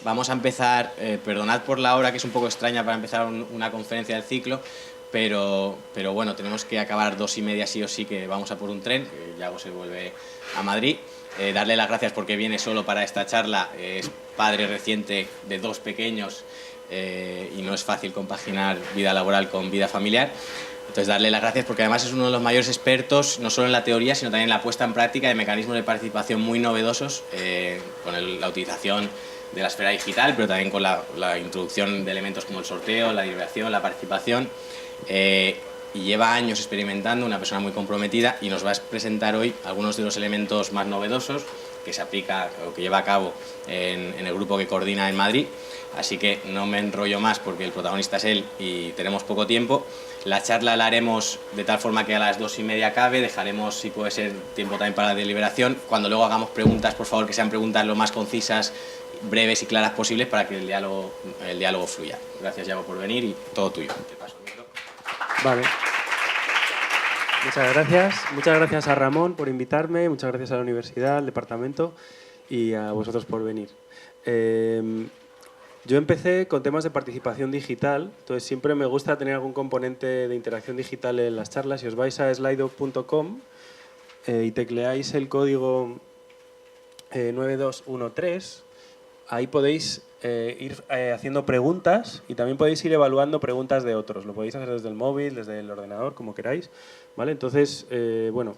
Vamos a empezar, perdonad por la hora que es un poco extraña para empezar una conferencia del ciclo, pero bueno, tenemos que acabar 2:30 sí o sí, que vamos a por un tren, que Yago se vuelve a Madrid. Darle las gracias porque viene solo para esta charla, es padre reciente de 2 pequeños y no es fácil compaginar vida laboral con vida familiar. Entonces, darle las gracias porque además es uno de los mayores expertos, no solo en la teoría, sino también en la puesta en práctica de mecanismos de participación muy novedosos, con la utilización de la esfera digital, pero también con la introducción de elementos como el sorteo, la deliberación, la participación. Y lleva años experimentando, una persona muy comprometida, y nos va a presentar hoy algunos de los elementos más novedosos que se aplica o que lleva a cabo en el grupo que coordina en Madrid. Así que no me enrollo más porque el protagonista es él y tenemos poco tiempo. La charla la haremos de tal forma que a las 2:30 acabe, dejaremos, si puede ser, tiempo también para la deliberación. Cuando luego hagamos preguntas, por favor, que sean preguntas lo más concisas, breves y claras posibles para que el diálogo fluya. Gracias, Yago, por venir y todo tuyo. Te paso el micro. Vale. Muchas gracias a Ramón por invitarme, muchas gracias a la universidad, al departamento y a vosotros por venir. Yo empecé con temas de participación digital, entonces siempre me gusta tener algún componente de interacción digital en las charlas. Si os vais a slido.com y tecleáis el código 9213, ahí podéis ir haciendo preguntas y también podéis ir evaluando preguntas de otros. Lo podéis hacer desde el móvil, desde el ordenador, como queráis, ¿vale? Entonces, bueno,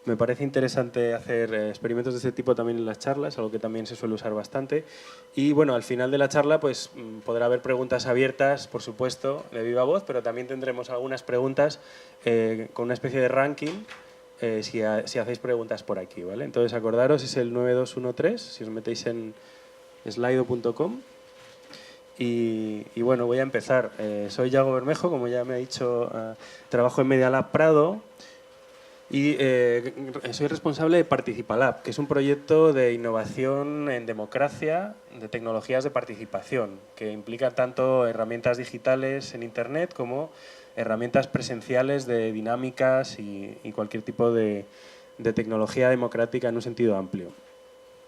me parece interesante hacer experimentos de este tipo también en las charlas, algo que también se suele usar bastante. Y bueno, al final de la charla pues podrá haber preguntas abiertas, por supuesto, de viva voz, pero también tendremos algunas preguntas con una especie de ranking si hacéis preguntas por aquí, ¿vale? Entonces, acordaros, es el 9213, si os metéis en slido.com. Y bueno, voy a empezar. Soy Yago Bermejo, como ya me ha dicho, trabajo en Media Lab Prado y soy responsable de Participalab, que es un proyecto de innovación en democracia, de tecnologías de participación, que implica tanto herramientas digitales en Internet como herramientas presenciales de dinámicas y cualquier tipo de tecnología democrática en un sentido amplio.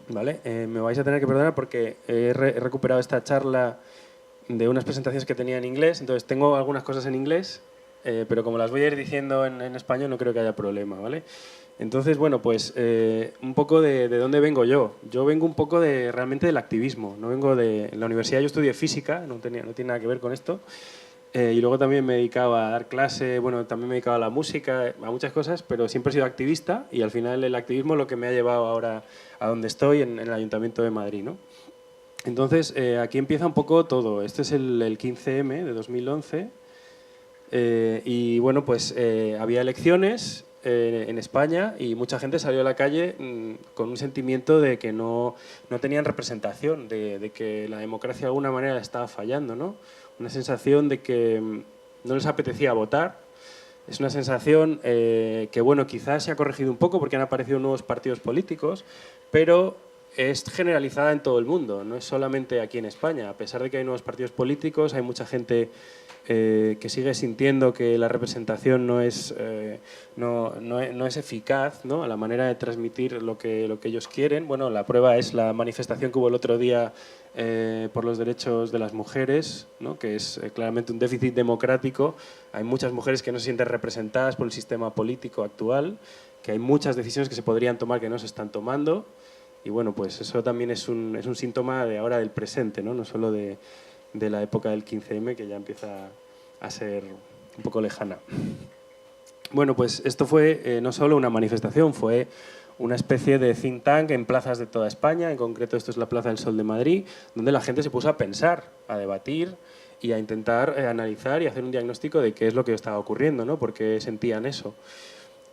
¿Vale? Me vais a tener que perdonar porque he recuperado esta charla de unas presentaciones que tenía en inglés, entonces tengo algunas cosas en inglés, pero como las voy a ir diciendo en español no creo que haya problema, ¿vale? Entonces, bueno, pues un poco de dónde vengo yo. Yo vengo un poco realmente del activismo, no vengo de... En la universidad yo estudié física, no tiene nada que ver con esto, y luego también me dedicaba a dar clase, bueno, también me dedicaba a la música, a muchas cosas, pero siempre he sido activista y al final el activismo es lo que me ha llevado ahora a donde estoy, en el Ayuntamiento de Madrid, ¿no? Entonces, aquí empieza un poco todo. Este es el 15M de 2011 y bueno, pues había elecciones en España y mucha gente salió a la calle con un sentimiento de que no tenían representación, de que la democracia de alguna manera estaba fallando, ¿no? Una sensación de que no les apetecía votar. Es una sensación que, bueno, quizás se ha corregido un poco porque han aparecido nuevos partidos políticos, pero es generalizada en todo el mundo, no es solamente aquí en España. A pesar de que hay nuevos partidos políticos, hay mucha gente que sigue sintiendo que la representación no es eficaz, ¿no? A la manera de transmitir lo que ellos quieren. Bueno, la prueba es la manifestación que hubo el otro día por los derechos de las mujeres, ¿no? Que es claramente un déficit democrático. Hay muchas mujeres que no se sienten representadas por el sistema político actual, que hay muchas decisiones que se podrían tomar que no se están tomando. Y bueno, pues eso también es un síntoma de ahora del presente, ¿no? No solo de la época del 15M, que ya empieza a ser un poco lejana. Bueno, pues esto fue no solo una manifestación, fue una especie de think tank en plazas de toda España, en concreto esto es la Plaza del Sol de Madrid, donde la gente se puso a pensar, a debatir y a intentar analizar y hacer un diagnóstico de qué es lo que estaba ocurriendo, ¿no? Por qué sentían eso.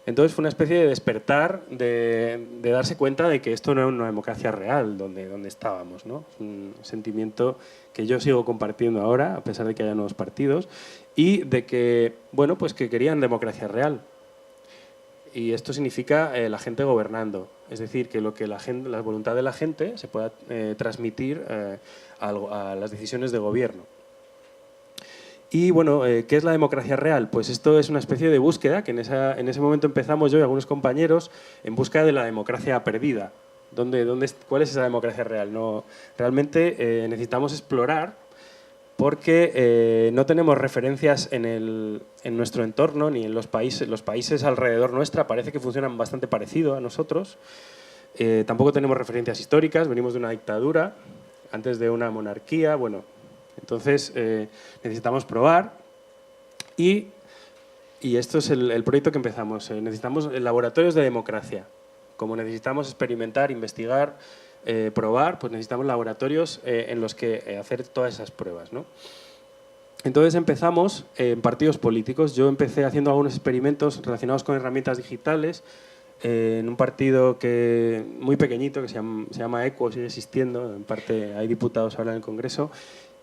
Entonces fue una especie de despertar, de darse cuenta de que esto no era una democracia real donde estábamos, ¿no? Es un sentimiento que yo sigo compartiendo ahora, a pesar de que haya nuevos partidos, y de que, bueno, pues que querían democracia real. Y esto significa la gente gobernando, es decir, que la voluntad de la gente se pueda transmitir a las decisiones de gobierno. Y bueno, ¿qué es la democracia real? Pues esto es una especie de búsqueda que en ese momento empezamos yo y algunos compañeros en busca de la democracia perdida. ¿Cuál es esa democracia real? No, realmente necesitamos explorar porque no tenemos referencias en nuestro entorno ni en los países alrededor nuestra. Parece que funcionan bastante parecido a nosotros. Tampoco tenemos referencias históricas, venimos de una dictadura, antes de una monarquía. Bueno, entonces necesitamos probar y esto es el proyecto que empezamos. Necesitamos laboratorios de democracia. Como necesitamos experimentar, investigar, probar, pues necesitamos laboratorios en los que hacer todas esas pruebas, ¿no? Entonces empezamos en partidos políticos. Yo empecé haciendo algunos experimentos relacionados con herramientas digitales en un partido muy pequeñito que se llama ECUO, sigue existiendo, en parte hay diputados ahora en el Congreso,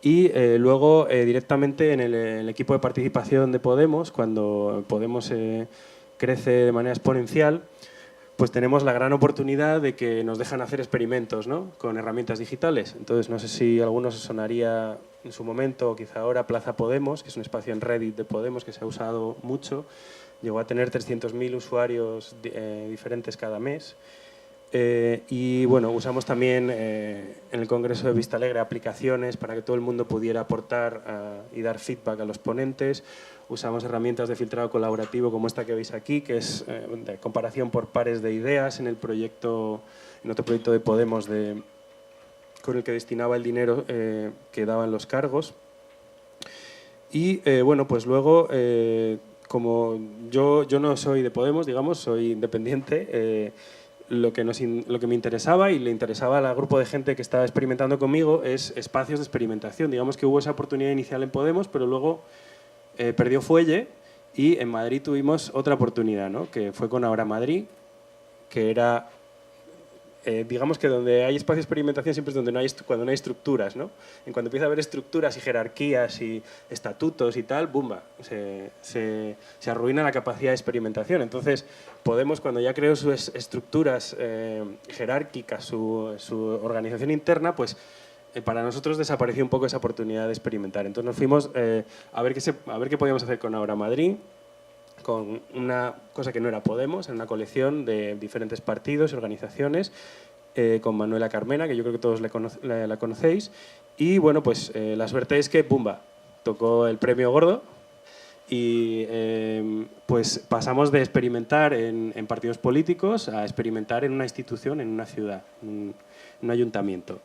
y luego directamente en el equipo de participación de Podemos, cuando Podemos crece de manera exponencial, pues tenemos la gran oportunidad de que nos dejan hacer experimentos, ¿no?, con herramientas digitales. Entonces, no sé si a algunos os sonaría en su momento, o quizá ahora, Plaza Podemos, que es un espacio en Reddit de Podemos que se ha usado mucho. Llegó a tener 300.000 usuarios diferentes cada mes. Y bueno, usamos también en el Congreso de Vistalegre aplicaciones para que todo el mundo pudiera aportar y dar feedback a los ponentes. Usamos herramientas de filtrado colaborativo como esta que veis aquí, que es de comparación por pares de ideas en otro proyecto de Podemos con el que destinaba el dinero que daban los cargos. Y bueno, pues luego, como yo no soy de Podemos, digamos, soy independiente, lo que me interesaba y le interesaba al grupo de gente que estaba experimentando conmigo es espacios de experimentación. Digamos que hubo esa oportunidad inicial en Podemos, pero luego perdió fuelle y en Madrid tuvimos otra oportunidad, ¿no?, que fue con Ahora Madrid, que era, digamos que donde hay espacio de experimentación siempre es cuando no hay estructuras, ¿no? En cuando empieza a haber estructuras y jerarquías y estatutos y tal, ¡bumba!, se arruina la capacidad de experimentación. Entonces, Podemos, cuando ya creó sus estructuras jerárquicas, su organización interna, pues para nosotros desapareció un poco esa oportunidad de experimentar. Entonces nos fuimos a ver qué podíamos hacer con Ahora Madrid, con una cosa que no era Podemos, en una colección de diferentes partidos y organizaciones, con Manuela Carmena, que yo creo que todos la conocéis. Y bueno, pues la suerte es que, ¡pumba!, tocó el premio gordo y pues pasamos de experimentar en partidos políticos a experimentar en una institución, en una ciudad, en un ayuntamiento.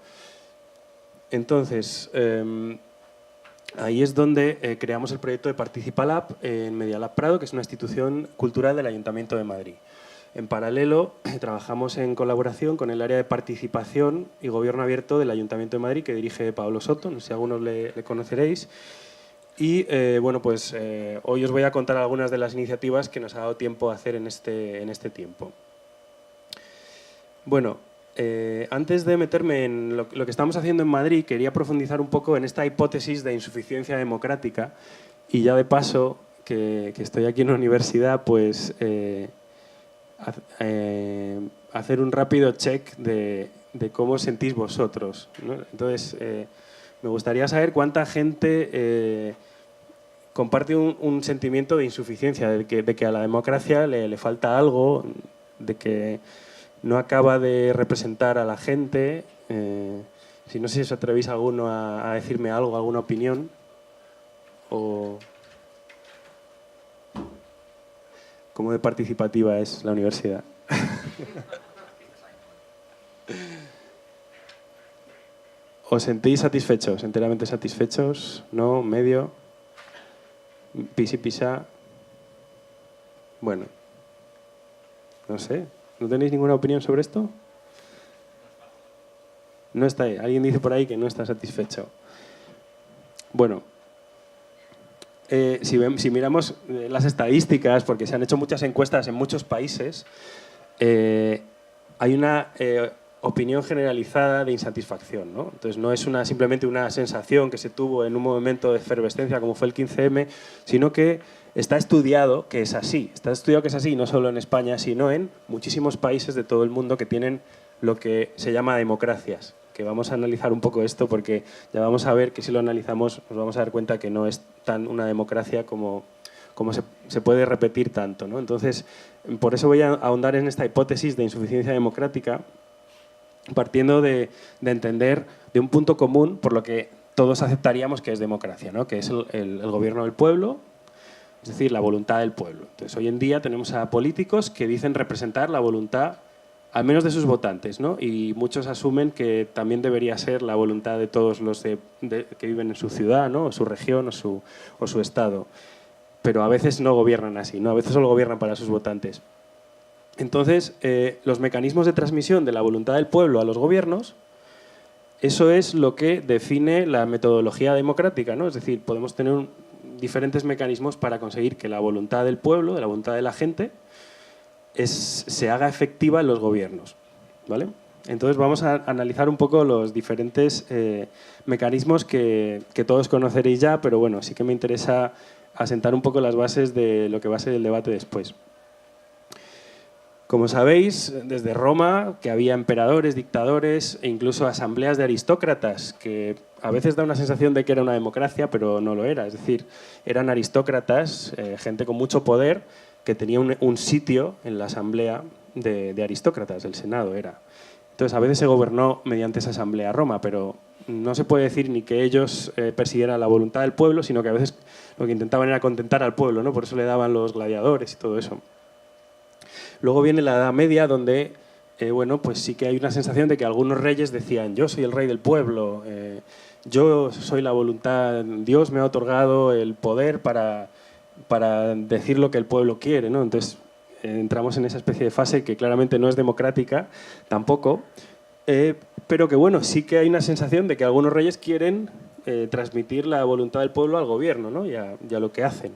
Entonces, ahí es donde creamos el proyecto de Participalab en Medialab Prado, que es una institución cultural del Ayuntamiento de Madrid. En paralelo, trabajamos en colaboración con el área de participación y gobierno abierto del Ayuntamiento de Madrid, que dirige Pablo Soto, no sé si algunos le conoceréis. Y bueno, pues hoy os voy a contar algunas de las iniciativas que nos ha dado tiempo a hacer en este tiempo. Bueno, antes de meterme en lo que estamos haciendo en Madrid, quería profundizar un poco en esta hipótesis de insuficiencia democrática y ya de paso, que estoy aquí en la universidad, pues hacer un rápido check de cómo sentís vosotros, ¿no? Entonces, me gustaría saber cuánta gente comparte un sentimiento de insuficiencia, de que a la democracia le falta algo, de que no acaba de representar a la gente. Si no sé si os atrevéis alguno a decirme algo, alguna opinión. O cómo de participativa es la universidad. ¿Os sentís satisfechos, enteramente satisfechos? ¿No? ¿Medio? ¿Pisi pisa? Bueno, no sé. ¿No tenéis ninguna opinión sobre esto? No está ahí. Alguien dice por ahí que no está satisfecho. Bueno, si miramos las estadísticas, porque se han hecho muchas encuestas en muchos países, hay una opinión generalizada de insatisfacción, ¿no? Entonces no es simplemente una sensación que se tuvo en un momento de efervescencia como fue el 15M, sino que está estudiado que es así. Está estudiado que es así no solo en España, sino en muchísimos países de todo el mundo que tienen lo que se llama democracias. Que vamos a analizar un poco esto porque ya vamos a ver que si lo analizamos nos vamos a dar cuenta que no es tan una democracia como se puede repetir tanto, ¿no? Entonces, por eso voy a ahondar en esta hipótesis de insuficiencia democrática. partiendo de entender de un punto común por lo que todos aceptaríamos que es democracia, ¿no? Que es el gobierno del pueblo, es decir, la voluntad del pueblo. Entonces, hoy en día tenemos a políticos que dicen representar la voluntad, al menos de sus votantes, ¿no? Y muchos asumen que también debería ser la voluntad de todos los que viven en su ciudad, ¿no? O su región o su estado. Pero a veces no gobiernan así, ¿no? A veces solo gobiernan para sus votantes. Entonces, los mecanismos de transmisión de la voluntad del pueblo a los gobiernos, eso es lo que define la metodología democrática, ¿no? Es decir, podemos tener diferentes mecanismos para conseguir que la voluntad del pueblo, de la voluntad de la gente, se haga efectiva en los gobiernos, ¿vale? Entonces vamos a analizar un poco los diferentes mecanismos que todos conoceréis ya, pero bueno, sí que me interesa asentar un poco las bases de lo que va a ser el debate después. Como sabéis, desde Roma, que había emperadores, dictadores e incluso asambleas de aristócratas, que a veces da una sensación de que era una democracia, pero no lo era. Es decir, eran aristócratas, gente con mucho poder, que tenía un sitio en la asamblea de aristócratas, el Senado era. Entonces, a veces se gobernó mediante esa asamblea Roma, pero no se puede decir ni que ellos persiguieran la voluntad del pueblo, sino que a veces lo que intentaban era contentar al pueblo, ¿no? Por eso le daban los gladiadores y todo eso. Luego viene la Edad Media, donde bueno, pues sí que hay una sensación de que algunos reyes decían: yo soy el rey del pueblo, yo soy la voluntad, Dios me ha otorgado el poder para decir lo que el pueblo quiere, ¿no? Entonces entramos en esa especie de fase que claramente no es democrática tampoco, pero que bueno, sí que hay una sensación de que algunos reyes quieren transmitir la voluntad del pueblo al gobierno, ¿no? y a lo que hacen.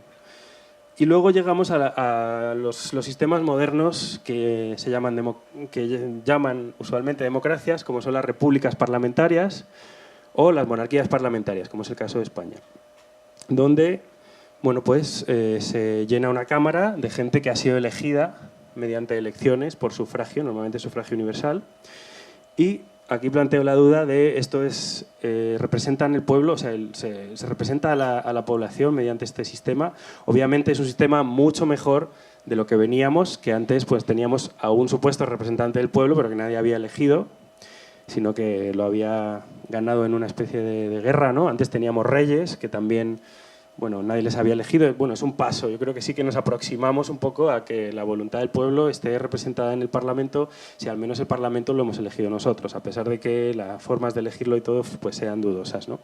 Y luego llegamos a los sistemas modernos que llaman usualmente democracias, como son las repúblicas parlamentarias o las monarquías parlamentarias, como es el caso de España, donde bueno, pues, se llena una cámara de gente que ha sido elegida mediante elecciones por sufragio, normalmente sufragio universal, y aquí planteo la duda de esto es, representan el pueblo, o sea, se representa a la población mediante este sistema. Obviamente es un sistema mucho mejor de lo que veníamos, que antes pues teníamos a un supuesto representante del pueblo, pero que nadie había elegido, sino que lo había ganado en una especie de guerra, ¿no? Antes teníamos reyes que también, bueno, nadie les había elegido. Bueno, es un paso. Yo creo que sí que nos aproximamos un poco a que la voluntad del pueblo esté representada en el Parlamento, si al menos el Parlamento lo hemos elegido nosotros, a pesar de que las formas de elegirlo y todo pues sean dudosas, ¿no?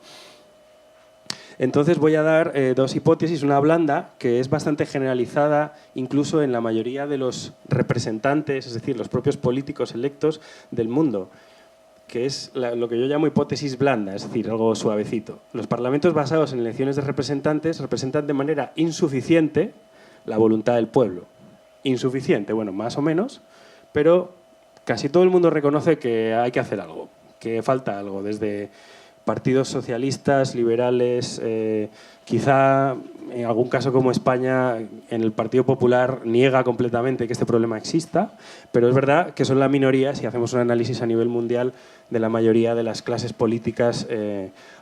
Entonces voy a dar dos hipótesis, una blanda, que es bastante generalizada incluso en la mayoría de los representantes, es decir, los propios políticos electos del mundo, que es lo que yo llamo hipótesis blanda, es decir, algo suavecito. Los parlamentos basados en elecciones de representantes representan de manera insuficiente la voluntad del pueblo. Insuficiente, bueno, más o menos, pero casi todo el mundo reconoce que hay que hacer algo, que falta algo, desde partidos socialistas, liberales, quizá en algún caso como España, en el Partido Popular niega completamente que este problema exista, pero es verdad que son la minoría si hacemos un análisis a nivel mundial de la mayoría de las clases políticas.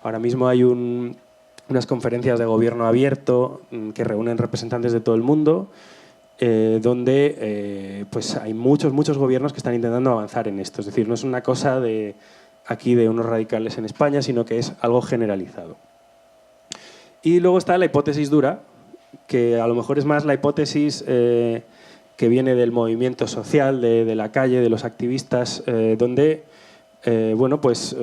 Ahora mismo hay unas conferencias de gobierno abierto que reúnen representantes de todo el mundo, donde pues hay muchos gobiernos que están intentando avanzar en esto. Es decir, no es una cosa de aquí de unos radicales en España, sino que es algo generalizado. Y luego está la hipótesis dura, que a lo mejor es más la hipótesis que viene del movimiento social, de la calle, de los activistas, donde bueno, pues,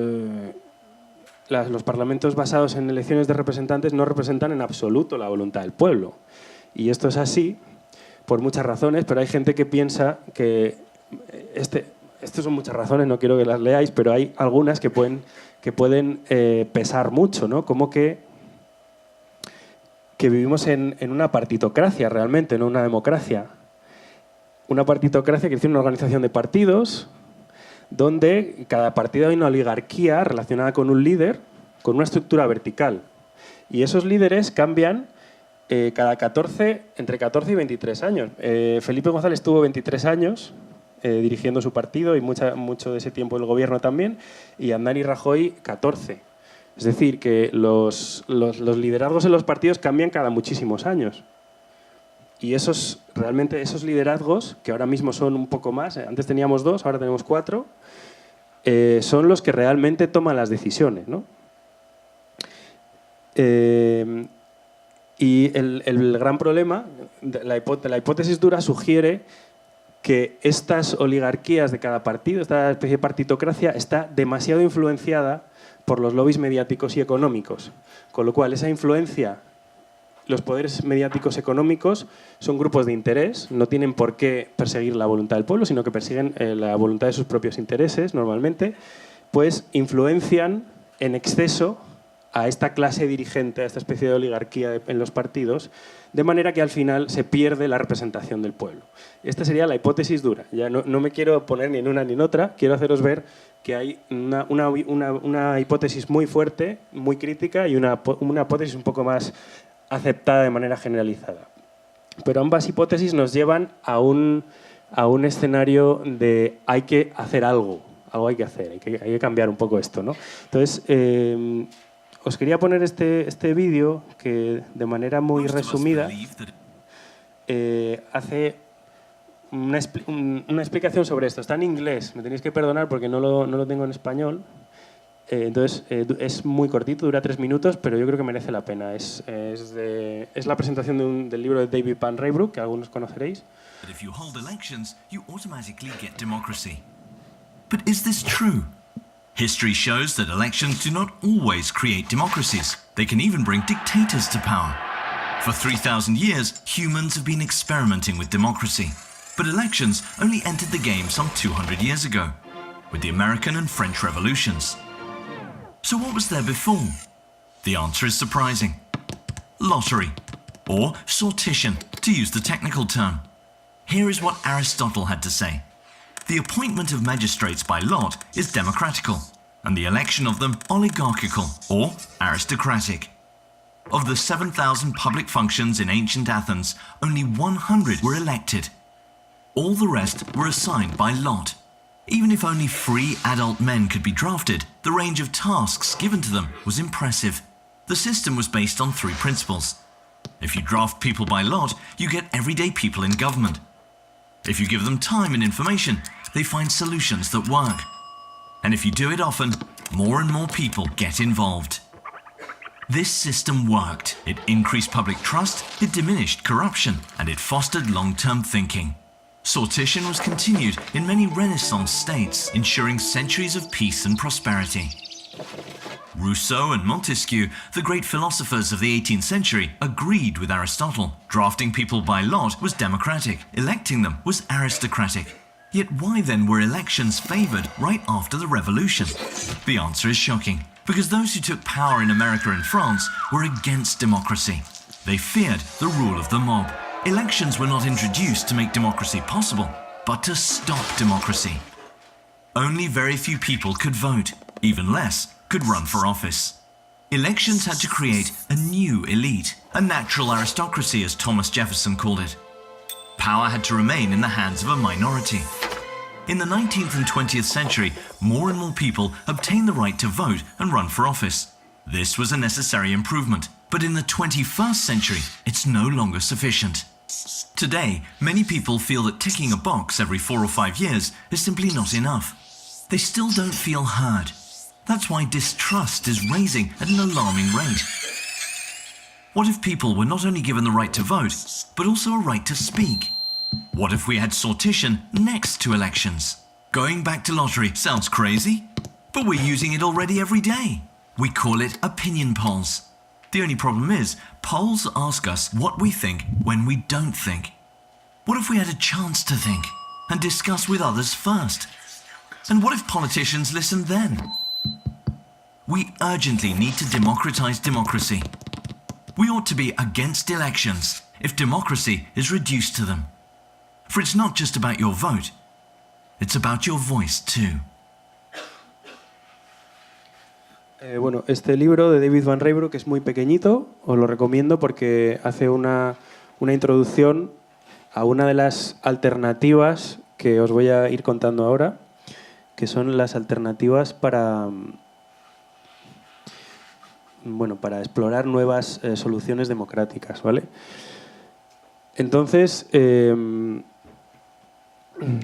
los parlamentos basados en elecciones de representantes no representan en absoluto la voluntad del pueblo. Y esto es así por muchas razones, pero hay gente que piensa que estas son muchas razones, no quiero que las leáis, pero hay algunas que pueden pesar mucho, ¿no? Como que vivimos en una partitocracia realmente, no una democracia. Una partitocracia que es una organización de partidos donde cada partido hay una oligarquía relacionada con un líder, con una estructura vertical. Y esos líderes cambian entre 14 y 23 años. Felipe González tuvo 23 años dirigiendo su partido y mucho de ese tiempo el gobierno también, y Aznar y Rajoy 14. Es decir, que los liderazgos en los partidos cambian cada muchísimos años. Y realmente esos liderazgos, que ahora mismo son un poco más, antes teníamos 2, ahora tenemos 4, son los que realmente toman las decisiones, ¿no? Y el gran problema, la hipótesis dura sugiere que estas oligarquías de cada partido, esta especie de partitocracia, está demasiado influenciada por los lobbies mediáticos y económicos. Con lo cual, esa influencia, los poderes mediáticos económicos son grupos de interés, no tienen por qué perseguir la voluntad del pueblo, sino que persiguen la voluntad de sus propios intereses, normalmente, pues influencian en exceso a esta clase dirigente, a esta especie de oligarquía en los partidos, de manera que al final se pierde la representación del pueblo. Esta sería la hipótesis dura. Ya no me quiero poner ni en una ni en otra, quiero haceros ver que hay una hipótesis muy fuerte, muy crítica, y una hipótesis un poco más aceptada de manera generalizada. Pero ambas hipótesis nos llevan a un escenario de hay que hacer algo hay que hacer, hay que cambiar un poco esto, ¿no? Entonces, os quería poner este vídeo que, de manera muy resumida, hace una explicación sobre esto. Está en inglés, me tenéis que perdonar porque no lo tengo en español. Entonces, es muy cortito, dura 3 minutos, pero yo creo que merece la pena. Es la presentación del libro de David Van Rijbroek, que algunos conoceréis. But if you hold elections, you automatically get democracy. But is this true? History shows that elections do not always create democracies. They can even bring dictators to power. For 3,000 years, humans have been experimenting with democracy. But elections only entered the game some 200 years ago, with the American and French revolutions. So what was there before? The answer is surprising. Lottery, or sortition, to use the technical term. Here is what Aristotle had to say. The appointment of magistrates by lot is democratical, and the election of them oligarchical, or aristocratic. Of the 7,000 public functions in ancient Athens, only 100 were elected. All the rest were assigned by lot. Even if only 3 adult men could be drafted, the range of tasks given to them was impressive. The system was based on 3 principles. If you draft people by lot, you get everyday people in government. If you give them time and information, they find solutions that work. And if you do it often, more and more people get involved. This system worked. It increased public trust, it diminished corruption, and it fostered long-term thinking. Sortition was continued in many Renaissance states, ensuring centuries of peace and prosperity. Rousseau and Montesquieu, the great philosophers of the 18th century, agreed with Aristotle. Drafting people by lot was democratic, electing them was aristocratic. Yet why then were elections favoured right after the revolution? The answer is shocking, because those who took power in America and France were against democracy. They feared the rule of the mob. Elections were not introduced to make democracy possible, but to stop democracy. Only very few people could vote, even less could run for office. Elections had to create a new elite, a natural aristocracy as Thomas Jefferson called it. Power had to remain in the hands of a minority. In the 19th and 20th century, more and more people obtained the right to vote and run for office. This was a necessary improvement, but in the 21st century, it's no longer sufficient. Today, many people feel that ticking a box every 4 or 5 years is simply not enough. They still don't feel heard. That's why distrust is raising at an alarming rate. What if people were not only given the right to vote, but also a right to speak? What if we had sortition next to elections? Going back to lottery sounds crazy, but we're using it already every day. We call it opinion polls. The only problem is, polls ask us what we think when we don't think. What if we had a chance to think and discuss with others first? And what if politicians listened then? We urgently need to democratize democracy. We ought to be against elections if democracy is reduced to them. For it's not just about your vote, it's about your voice too. Bueno, este libro de David Van Rijbroek es muy pequeñito, os lo recomiendo porque hace una introducción a una de las alternativas que os voy a ir contando ahora, que son las alternativas para explorar nuevas soluciones democráticas, ¿vale? Entonces,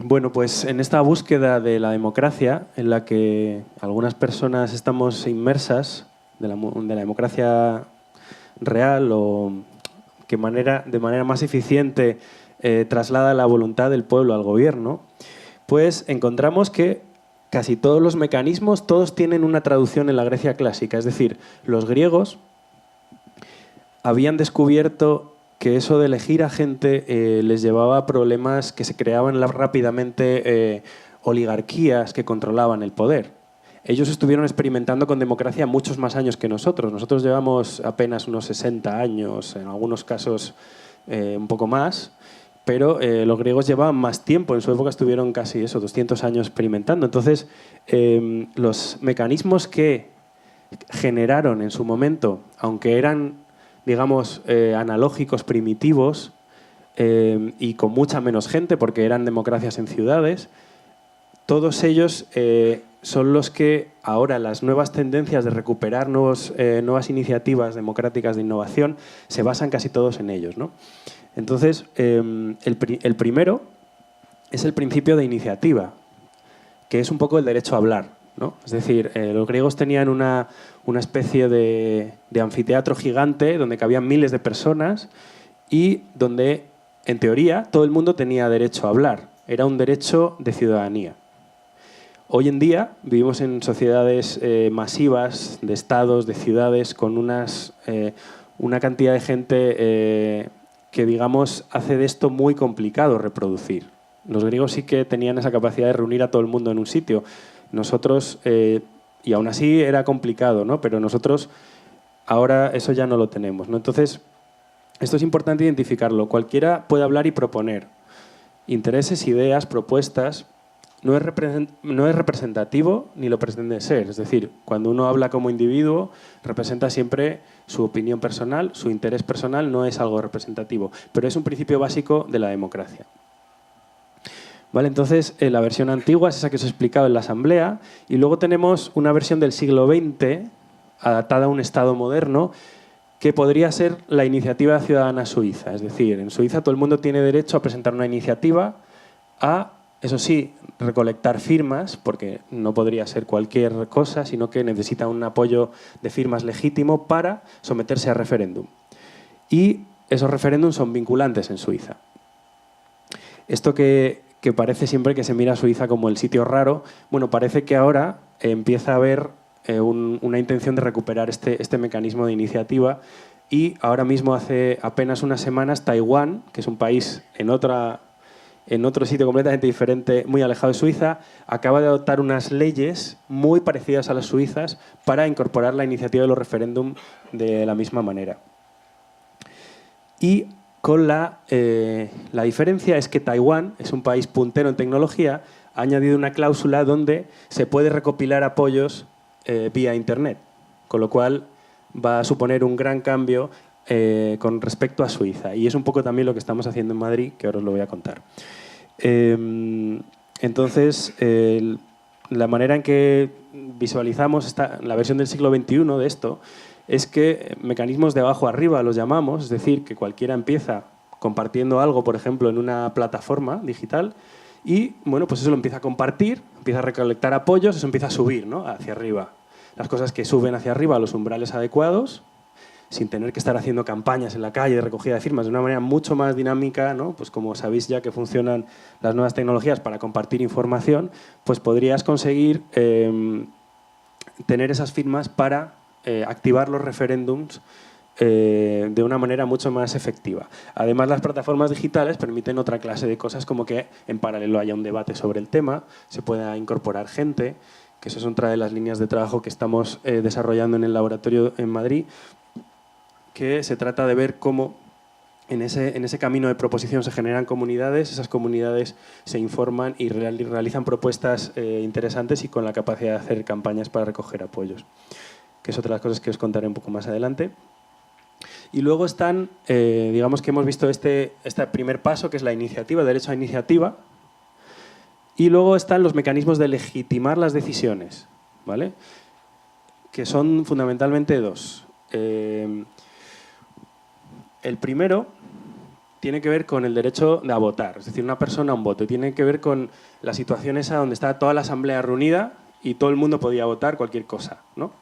Bueno, pues en esta búsqueda de la democracia, en la que algunas personas estamos inmersas, de la democracia real o que de manera más eficiente traslada la voluntad del pueblo al gobierno, pues encontramos que casi todos los mecanismos, todos tienen una traducción en la Grecia clásica. Es decir, los griegos habían descubierto que eso de elegir a gente les llevaba a problemas, que se creaban rápidamente oligarquías que controlaban el poder. Ellos estuvieron experimentando con democracia muchos más años que nosotros. Nosotros llevamos apenas unos 60 años, en algunos casos un poco más, pero los griegos llevaban más tiempo. En su época estuvieron casi 200 años experimentando. Entonces, los mecanismos que generaron en su momento, aunque eran, digamos, analógicos, primitivos y con mucha menos gente, porque eran democracias en ciudades, todos ellos son los que ahora las nuevas tendencias de recuperar nuevas iniciativas democráticas de innovación se basan casi todos en ellos, ¿no? Entonces, el primero es el principio de iniciativa, que es un poco el derecho a hablar, ¿no? Es decir, los griegos tenían una especie de anfiteatro gigante donde cabían miles de personas y donde, en teoría, todo el mundo tenía derecho a hablar. Era un derecho de ciudadanía. Hoy en día vivimos en sociedades masivas, de estados, de ciudades, con una cantidad de gente que, digamos, hace de esto muy complicado reproducir. Los griegos sí que tenían esa capacidad de reunir a todo el mundo en un sitio. Nosotros, y aún así era complicado, ¿no? Pero nosotros ahora eso ya no lo tenemos, ¿no? Entonces, esto es importante identificarlo. Cualquiera puede hablar y proponer intereses, ideas, propuestas. No es representativo ni lo pretende ser. Es decir, cuando uno habla como individuo, representa siempre su opinión personal, su interés personal, no es algo representativo. Pero es un principio básico de la democracia. ¿Vale? Entonces, la versión antigua es esa que os he explicado en la Asamblea, y luego tenemos una versión del siglo XX, adaptada a un Estado moderno, que podría ser la iniciativa ciudadana suiza. Es decir, en Suiza todo el mundo tiene derecho a presentar una iniciativa, eso sí, recolectar firmas, porque no podría ser cualquier cosa, sino que necesita un apoyo de firmas legítimo para someterse a referéndum. Y esos referéndums son vinculantes en Suiza. Esto que parece siempre que se mira a Suiza como el sitio raro, bueno, parece que ahora empieza a haber una intención de recuperar este mecanismo de iniciativa, y ahora mismo, hace apenas unas semanas, Taiwán, que es un país en otro sitio completamente diferente, muy alejado de Suiza, acaba de adoptar unas leyes muy parecidas a las suizas para incorporar la iniciativa de los referéndum de la misma manera. Y con la diferencia es que Taiwán es un país puntero en tecnología, ha añadido una cláusula donde se puede recopilar apoyos vía Internet, con lo cual va a suponer un gran cambio con respecto a Suiza. Y es un poco también lo que estamos haciendo en Madrid, que ahora os lo voy a contar. Entonces, la manera en que visualizamos la versión del siglo XXI de esto es que mecanismos de abajo arriba los llamamos, es decir, que cualquiera empieza compartiendo algo, por ejemplo, en una plataforma digital, y bueno, pues eso lo empieza a compartir, empieza a recolectar apoyos, eso empieza a subir, ¿no?, hacia arriba. Las cosas que suben hacia arriba a los umbrales adecuados, sin tener que estar haciendo campañas en la calle de recogida de firmas, de una manera mucho más dinámica, ¿no? Pues como sabéis ya que funcionan las nuevas tecnologías para compartir información, pues podrías conseguir tener esas firmas para activar los referéndums de una manera mucho más efectiva. Además, las plataformas digitales permiten otra clase de cosas, como que en paralelo haya un debate sobre el tema, se pueda incorporar gente, que eso es otra de las líneas de trabajo que estamos desarrollando en el laboratorio en Madrid, que se trata de ver cómo en ese camino de proposición se generan comunidades, esas comunidades se informan y realizan propuestas interesantes y con la capacidad de hacer campañas para recoger apoyos, que es otra de las cosas que os contaré un poco más adelante. Y luego están, digamos que hemos visto este primer paso, que es la iniciativa, el derecho a iniciativa, y luego están los mecanismos de legitimar las decisiones, ¿vale?, que son fundamentalmente dos. El primero tiene que ver con el derecho a votar, es decir, una persona a un voto. Tiene que ver con la situación esa donde está toda la asamblea reunida y todo el mundo podía votar cualquier cosa, ¿no?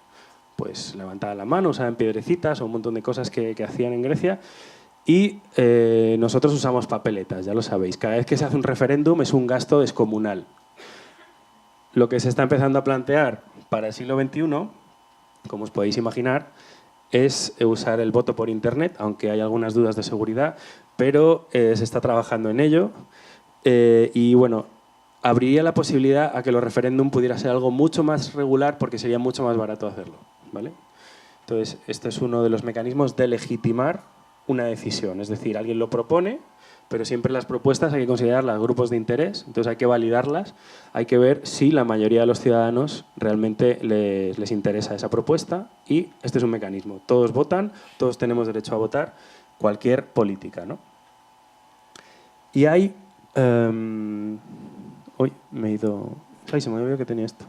Pues levantaban la mano, usaban piedrecitas o un montón de cosas que hacían en Grecia. Y nosotros usamos papeletas, ya lo sabéis. Cada vez que se hace un referéndum es un gasto descomunal. Lo que se está empezando a plantear para el siglo XXI, como os podéis imaginar, es usar el voto por Internet, aunque hay algunas dudas de seguridad, pero se está trabajando en ello. Y bueno, abriría la posibilidad a que los referéndum pudiera ser algo mucho más regular porque sería mucho más barato hacerlo, ¿vale? Entonces, este es uno de los mecanismos de legitimar una decisión. Es decir, alguien lo propone, pero siempre las propuestas hay que considerarlas grupos de interés, entonces hay que validarlas, hay que ver si la mayoría de los ciudadanos realmente les interesa esa propuesta y este es un mecanismo. Todos votan, todos tenemos derecho a votar, cualquier política, ¿no? Y hay... Uy, me he ido... Ay, se me olvidó que tenía esto.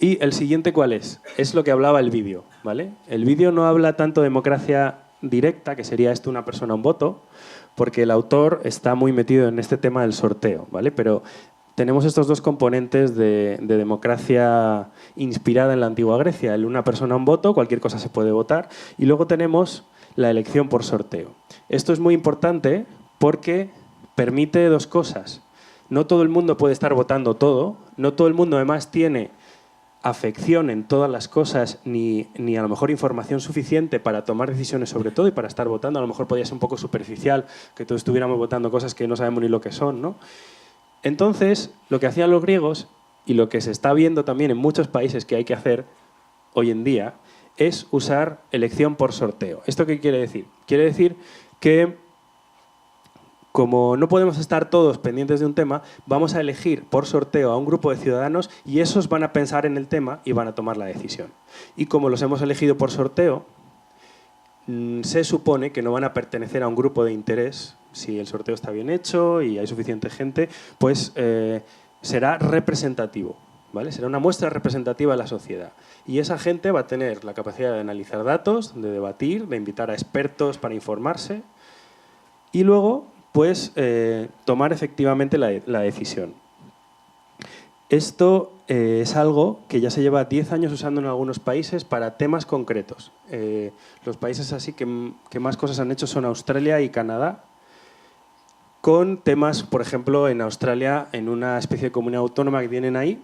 Y el siguiente, ¿cuál es? Es lo que hablaba el vídeo, ¿vale? El vídeo no habla tanto de democracia directa, que sería esto una persona, un voto, porque el autor está muy metido en este tema del sorteo, ¿vale? Pero tenemos estos dos componentes de democracia inspirada en la antigua Grecia, el una persona, un voto, cualquier cosa se puede votar, y luego tenemos la elección por sorteo. Esto es muy importante porque permite dos cosas. No todo el mundo puede estar votando todo, no todo el mundo además tiene afección en todas las cosas ni a lo mejor información suficiente para tomar decisiones sobre todo y para estar votando. A lo mejor podría ser un poco superficial que todos estuviéramos votando cosas que no sabemos ni lo que son, ¿no? Entonces, lo que hacían los griegos y lo que se está viendo también en muchos países que hay que hacer hoy en día es usar elección por sorteo. ¿Esto qué quiere decir? Quiere decir que como no podemos estar todos pendientes de un tema, vamos a elegir por sorteo a un grupo de ciudadanos y esos van a pensar en el tema y van a tomar la decisión. Y como los hemos elegido por sorteo, se supone que no van a pertenecer a un grupo de interés. Si el sorteo está bien hecho y hay suficiente gente, pues será representativo, ¿vale? Será una muestra representativa de la sociedad. Y esa gente va a tener la capacidad de analizar datos, de debatir, de invitar a expertos para informarse y luego pues tomar efectivamente la decisión. Esto es algo que ya se lleva 10 años usando en algunos países para temas concretos. Los países así que más cosas han hecho son Australia y Canadá, con temas, por ejemplo, en Australia, en una especie de comunidad autónoma que tienen ahí,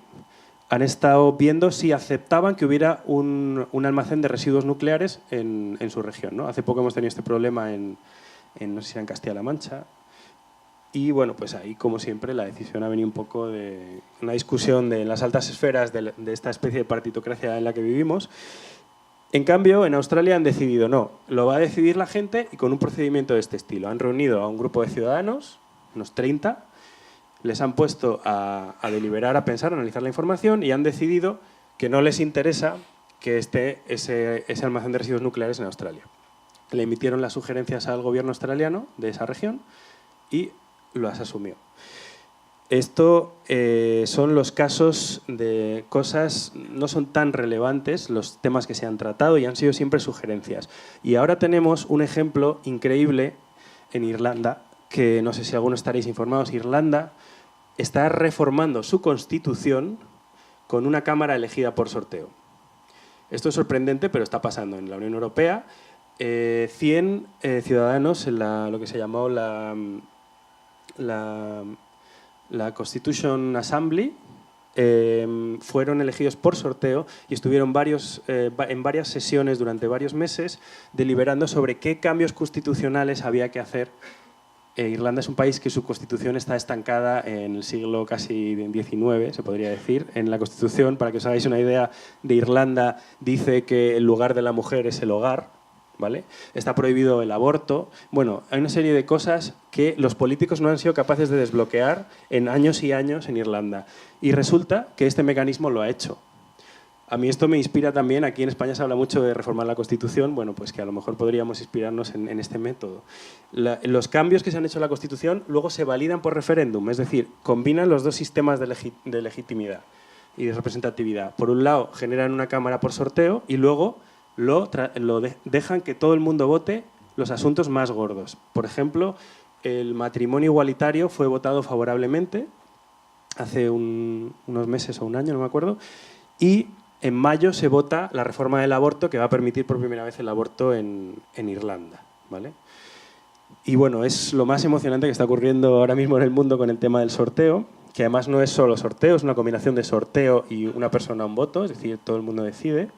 han estado viendo si aceptaban que hubiera un almacén de residuos nucleares en su región, ¿no? Hace poco hemos tenido este problema no sé si era en Castilla-La Mancha. Y bueno, pues ahí, como siempre, la decisión ha venido un poco de una discusión de las altas esferas de esta especie de partitocracia en la que vivimos. En cambio, en Australia han decidido no, lo va a decidir la gente y con un procedimiento de este estilo. Han reunido a un grupo de ciudadanos, unos 30, les han puesto a deliberar, a pensar, a analizar la información y han decidido que no les interesa que esté ese almacén de residuos nucleares en Australia. Le emitieron las sugerencias al gobierno australiano de esa región y las asumió. Esto son los casos de cosas, no son tan relevantes los temas que se han tratado y han sido siempre sugerencias. Y ahora tenemos un ejemplo increíble en Irlanda, que no sé si algunos estaréis informados. Irlanda está reformando su constitución con una cámara elegida por sorteo. Esto es sorprendente, pero está pasando en la Unión Europea. 100 ciudadanos en lo que se llamó la Constitution Assembly fueron elegidos por sorteo y estuvieron en varias sesiones durante varios meses deliberando sobre qué cambios constitucionales había que hacer. Irlanda es un país que su constitución está estancada en el siglo casi XIX, se podría decir. En la constitución, para que os hagáis una idea, de Irlanda dice que el lugar de la mujer es el hogar, ¿vale? Está prohibido el aborto. Bueno, hay una serie de cosas que los políticos no han sido capaces de desbloquear en años y años en Irlanda. Y resulta que este mecanismo lo ha hecho. A mí esto me inspira también, aquí en España se habla mucho de reformar la Constitución, bueno, pues que a lo mejor podríamos inspirarnos en este método. Los cambios que se han hecho en la Constitución luego se validan por referéndum, es decir, combinan los dos sistemas de legitimidad y de representatividad. Por un lado, generan una cámara por sorteo y luego dejan que todo el mundo vote los asuntos más gordos. Por ejemplo, el matrimonio igualitario fue votado favorablemente hace unos meses o un año, no me acuerdo, y en mayo se vota la reforma del aborto que va a permitir por primera vez el aborto en Irlanda, ¿vale? Y bueno, es lo más emocionante que está ocurriendo ahora mismo en el mundo con el tema del sorteo, que además no es solo sorteo, es una combinación de sorteo y una persona un voto, es decir, todo el mundo decide.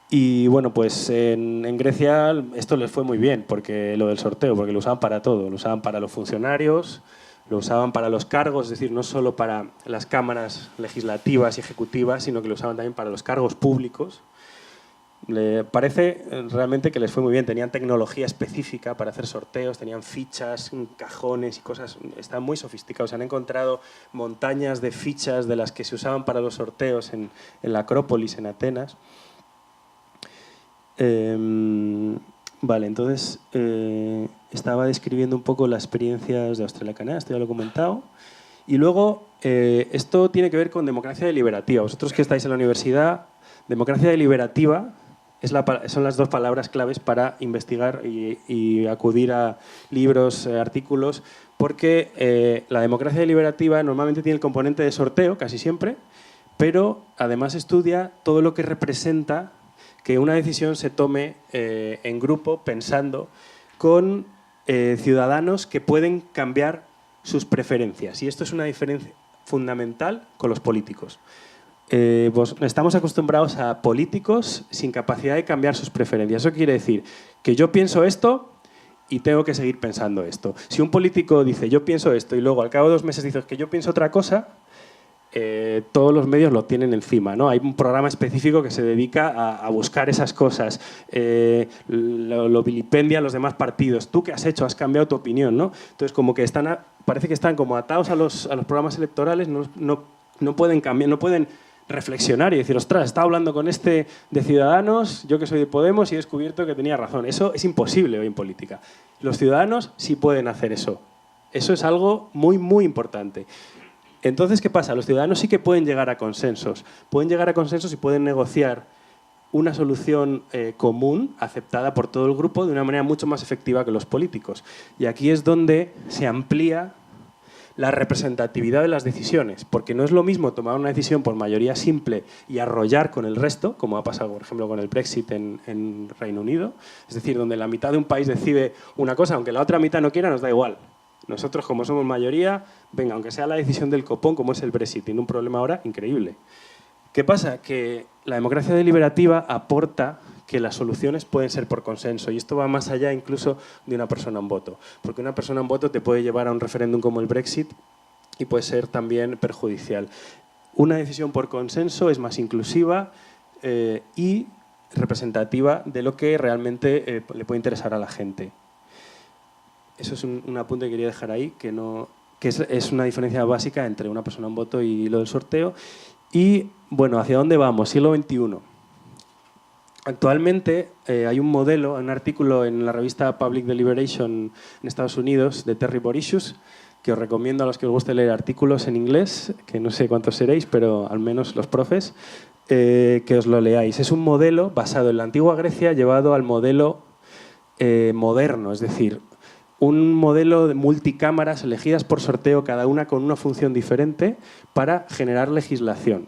Y bueno, pues en Grecia esto les fue muy bien, porque lo del sorteo, porque lo usaban para todo, lo usaban para los funcionarios, lo usaban para los cargos, es decir, no solo para las cámaras legislativas y ejecutivas, sino que lo usaban también para los cargos públicos. Le parece realmente que les fue muy bien, tenían tecnología específica para hacer sorteos, tenían fichas, cajones y cosas, están muy sofisticados, han encontrado montañas de fichas de las que se usaban para los sorteos en la Acrópolis, en Atenas. Vale, entonces estaba describiendo un poco las experiencias de Australia Canadá, esto ya lo he comentado. Y luego, esto tiene que ver con democracia deliberativa. Vosotros que estáis en la universidad, democracia deliberativa son las dos palabras claves para investigar y acudir a libros, artículos, porque la democracia deliberativa normalmente tiene el componente de sorteo, casi siempre, pero además estudia todo lo que representa que una decisión se tome en grupo, pensando, con ciudadanos que pueden cambiar sus preferencias. Y esto es una diferencia fundamental con los políticos. Estamos acostumbrados a políticos sin capacidad de cambiar sus preferencias. Eso quiere decir que yo pienso esto y tengo que seguir pensando esto. Si un político dice yo pienso esto y luego al cabo de 2 meses dice que yo pienso otra cosa, todos los medios lo tienen encima, ¿no? Hay un programa específico que se dedica a buscar esas cosas, lo vilipendia a los demás partidos. ¿Tú qué has hecho? Has cambiado tu opinión, ¿no? Entonces, como que parece que están como atados a los programas electorales, no pueden cambiar, no pueden reflexionar y decir, ostras, estaba hablando con este de Ciudadanos, yo que soy de Podemos y he descubierto que tenía razón. Eso es imposible hoy en política. Los ciudadanos sí pueden hacer eso. Eso es algo muy, muy importante. Entonces, ¿qué pasa? Los ciudadanos sí que pueden llegar a consensos. Pueden llegar a consensos y pueden negociar una solución común, aceptada por todo el grupo, de una manera mucho más efectiva que los políticos. Y aquí es donde se amplía la representatividad de las decisiones, porque no es lo mismo tomar una decisión por mayoría simple y arrollar con el resto, como ha pasado, por ejemplo, con el Brexit en Reino Unido, es decir, donde la mitad de un país decide una cosa, aunque la otra mitad no quiera, nos da igual. Nosotros, como somos mayoría, venga, aunque sea la decisión del copón, como es el Brexit, tiene un problema ahora increíble. ¿Qué pasa? Que la democracia deliberativa aporta que las soluciones pueden ser por consenso, y esto va más allá incluso de una persona en voto, porque una persona en voto te puede llevar a un referéndum como el Brexit y puede ser también perjudicial. Una decisión por consenso es más inclusiva y representativa de lo que realmente le puede interesar a la gente. Eso es un apunte que quería dejar ahí, que es una diferencia básica entre una persona en voto y lo del sorteo. Y, bueno, ¿hacia dónde vamos? Siglo XXI. Actualmente hay un modelo, un artículo en la revista Public Deliberation en Estados Unidos de Terry Boricius, que os recomiendo a los que os guste leer artículos en inglés, que no sé cuántos seréis, pero al menos los profes, que os lo leáis. Es un modelo basado en la antigua Grecia llevado al modelo moderno, es decir, un modelo de multicámaras elegidas por sorteo, cada una con una función diferente, para generar legislación.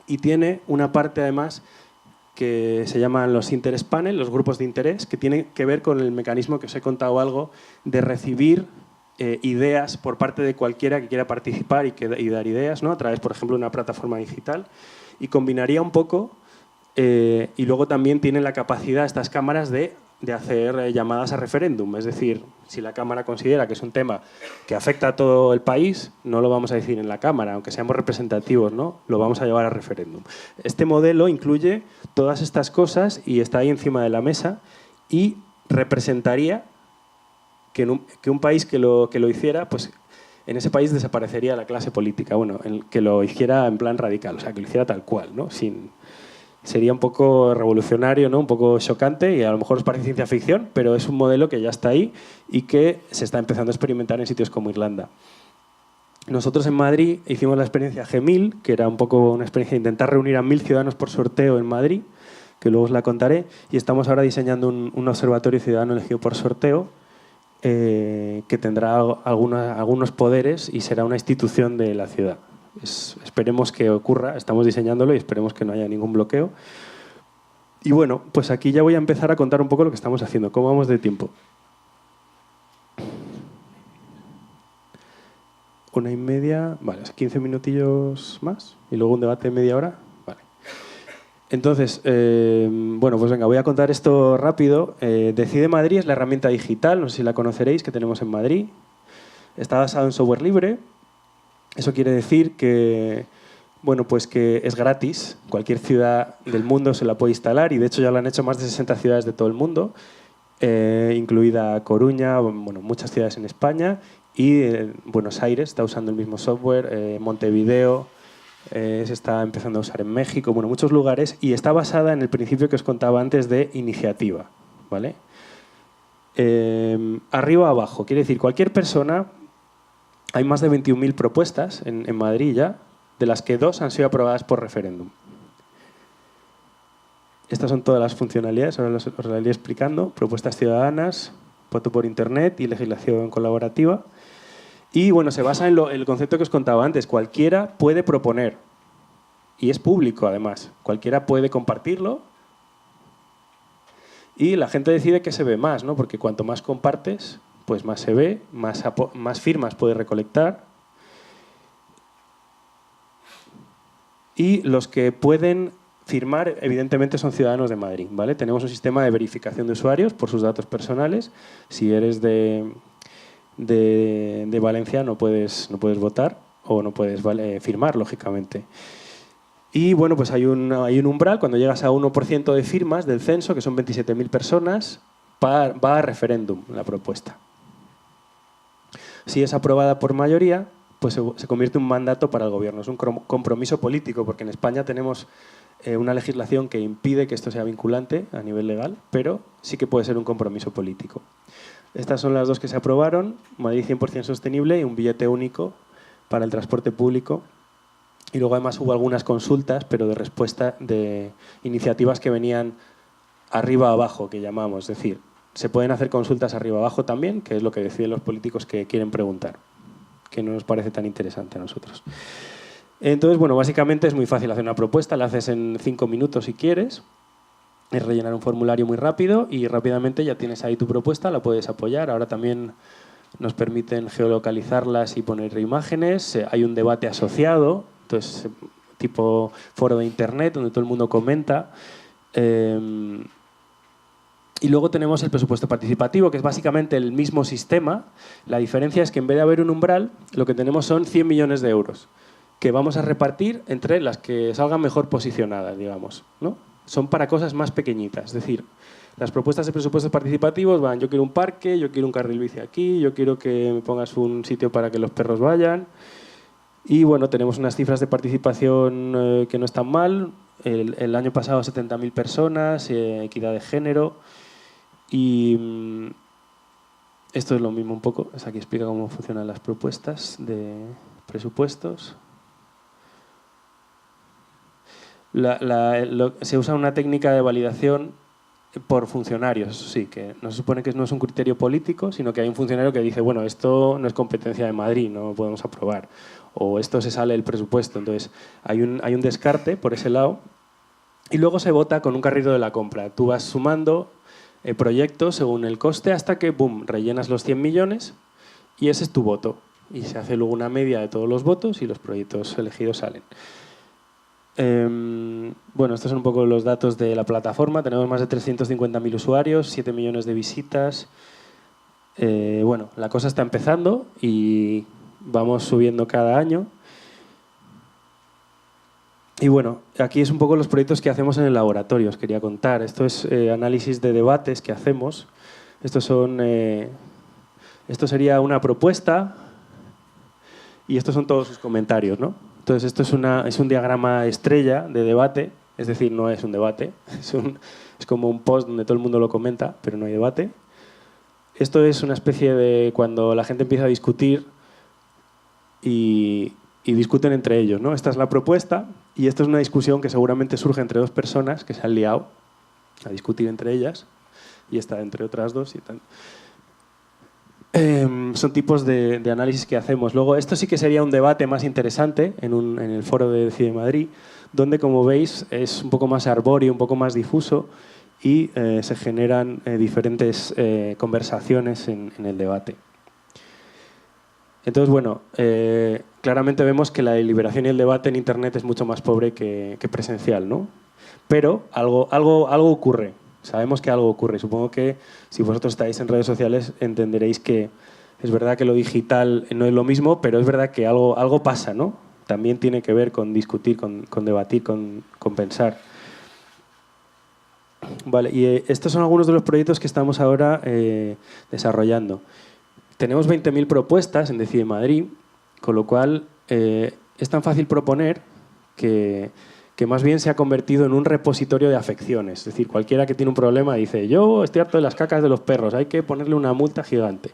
Y tiene una parte, además, que se llaman los interest panel, los grupos de interés, que tienen que ver con el mecanismo que os he contado algo, de recibir ideas por parte de cualquiera que quiera participar y dar ideas, ¿no? A través, por ejemplo, de una plataforma digital. Y combinaría un poco, y luego también tienen la capacidad estas cámaras de hacer llamadas a referéndum. Es decir, si la Cámara considera que es un tema que afecta a todo el país, no lo vamos a decir en la Cámara, aunque seamos representativos, ¿no? Lo vamos a llevar a referéndum. Este modelo incluye todas estas cosas y está ahí encima de la mesa y representaría que un país que lo hiciera, pues en ese país desaparecería la clase política. Bueno, que lo hiciera en plan radical, o sea, que lo hiciera tal cual, ¿no? Sería un poco revolucionario, ¿no? Un poco chocante y a lo mejor os parece ciencia ficción, pero es un modelo que ya está ahí y que se está empezando a experimentar en sitios como Irlanda. Nosotros en Madrid hicimos la experiencia G1000, que era un poco una experiencia de intentar reunir a 1000 ciudadanos por sorteo en Madrid, que luego os la contaré, y estamos ahora diseñando un observatorio ciudadano elegido por sorteo que tendrá algunos poderes y será una institución de la ciudad. Esperemos que ocurra, estamos diseñándolo y esperemos que no haya ningún bloqueo. Y bueno, pues aquí ya voy a empezar a contar un poco lo que estamos haciendo. ¿Cómo vamos de tiempo? 1:30, vale, 15 minutillos más y luego un debate de media hora. Vale. Entonces, bueno, pues venga, voy a contar esto rápido. Decide Madrid es la herramienta digital, no sé si la conoceréis, que tenemos en Madrid. Está basado en software libre. Eso quiere decir que, bueno, pues que es gratis. Cualquier ciudad del mundo se la puede instalar y de hecho ya lo han hecho más de 60 ciudades de todo el mundo, incluida Coruña, bueno, muchas ciudades en España, y Buenos Aires está usando el mismo software, Montevideo se está empezando a usar en México, bueno, muchos lugares, y está basada en el principio que os contaba antes de iniciativa, ¿vale? Arriba abajo, quiere decir cualquier persona. Hay más de 21.000 propuestas en Madrid ya, de las que 2 han sido aprobadas por referéndum. Estas son todas las funcionalidades, ahora os las iré explicando. Propuestas ciudadanas, voto por internet y legislación colaborativa. Y bueno, se basa en el concepto que os contaba antes. Cualquiera puede proponer. Y es público, además. Cualquiera puede compartirlo. Y la gente decide qué se ve más, ¿no? Porque cuanto más compartes, pues más se ve, más firmas puedes recolectar. Y los que pueden firmar, evidentemente, son ciudadanos de Madrid, ¿vale? Tenemos un sistema de verificación de usuarios por sus datos personales. Si eres de Valencia no puedes votar o no puedes firmar, lógicamente. Y bueno, pues hay un umbral. Cuando llegas a 1% de firmas del censo, que son 27.000 personas, va a referéndum la propuesta. Si es aprobada por mayoría, pues se convierte en un mandato para el gobierno. Es un compromiso político, porque en España tenemos una legislación que impide que esto sea vinculante a nivel legal, pero sí que puede ser un compromiso político. Estas son las 2 que se aprobaron: Madrid 100% sostenible y un billete único para el transporte público. Y luego además hubo algunas consultas, pero de respuesta de iniciativas que venían arriba abajo, que llamamos. Es decir, se pueden hacer consultas arriba abajo también, que es lo que deciden los políticos que quieren preguntar, que no nos parece tan interesante a nosotros. Entonces, bueno, básicamente es muy fácil hacer una propuesta, la haces en 5 minutos si quieres, es rellenar un formulario muy rápido y rápidamente ya tienes ahí tu propuesta, la puedes apoyar. Ahora también nos permiten geolocalizarlas y poner imágenes, hay un debate asociado, entonces tipo foro de internet donde todo el mundo comenta. Y luego tenemos el presupuesto participativo, que es básicamente el mismo sistema. La diferencia es que en vez de haber un umbral, lo que tenemos son 100 millones de euros, que vamos a repartir entre las que salgan mejor posicionadas, digamos, ¿no? Son para cosas más pequeñitas. Es decir, las propuestas de presupuestos participativos van: yo quiero un parque, yo quiero un carril bici aquí, yo quiero que me pongas un sitio para que los perros vayan. Y bueno, tenemos unas cifras de participación que no están mal. El año pasado 70.000 personas, equidad de género. Y esto es lo mismo un poco. Aquí explica cómo funcionan las propuestas de presupuestos. Se usa una técnica de validación por funcionarios, sí, que no se supone que no es un criterio político, sino que hay un funcionario que dice: bueno, esto no es competencia de Madrid, no lo podemos aprobar, o esto se sale del presupuesto. Entonces hay un descarte por ese lado y luego se vota con un carrito de la compra. Tú vas sumando proyectos según el coste hasta que, boom, rellenas los 100 millones y ese es tu voto. Y se hace luego una media de todos los votos y los proyectos elegidos salen. Bueno, estos son un poco los datos de la plataforma. Tenemos más de 350.000 usuarios, 7 millones de visitas. Bueno, la cosa está empezando y vamos subiendo cada año. Y bueno, aquí es un poco los proyectos que hacemos en el laboratorio, os quería contar. Esto es análisis de debates que hacemos. Esto sería una propuesta y estos son todos sus comentarios, ¿no? Entonces esto es un diagrama estrella de debate, es decir, no es un debate, es como un post donde todo el mundo lo comenta, pero no hay debate. Esto es una especie de cuando la gente empieza a discutir y discuten entre ellos, ¿no? Esta es la propuesta y esto es una discusión que seguramente surge entre 2 personas que se han liado a discutir entre ellas, y esta entre otras dos y tal. Son tipos de análisis que hacemos. Luego, esto sí que sería un debate más interesante en el foro de Decide Madrid, donde, como veis, es un poco más arbóreo, un poco más difuso, y se generan diferentes conversaciones en el debate. Entonces, bueno, claramente vemos que la deliberación y el debate en Internet es mucho más pobre que presencial, ¿no? Pero algo ocurre. Sabemos que algo ocurre. Supongo que si vosotros estáis en redes sociales entenderéis que es verdad que lo digital no es lo mismo, pero es verdad que algo pasa, ¿no? También tiene que ver con discutir, con debatir, con pensar. Vale, y estos son algunos de los proyectos que estamos ahora desarrollando. Tenemos 20.000 propuestas en Decide Madrid, con lo cual es tan fácil proponer que más bien se ha convertido en un repositorio de afecciones. Es decir, cualquiera que tiene un problema dice, yo estoy harto de las cacas de los perros, hay que ponerle una multa gigante.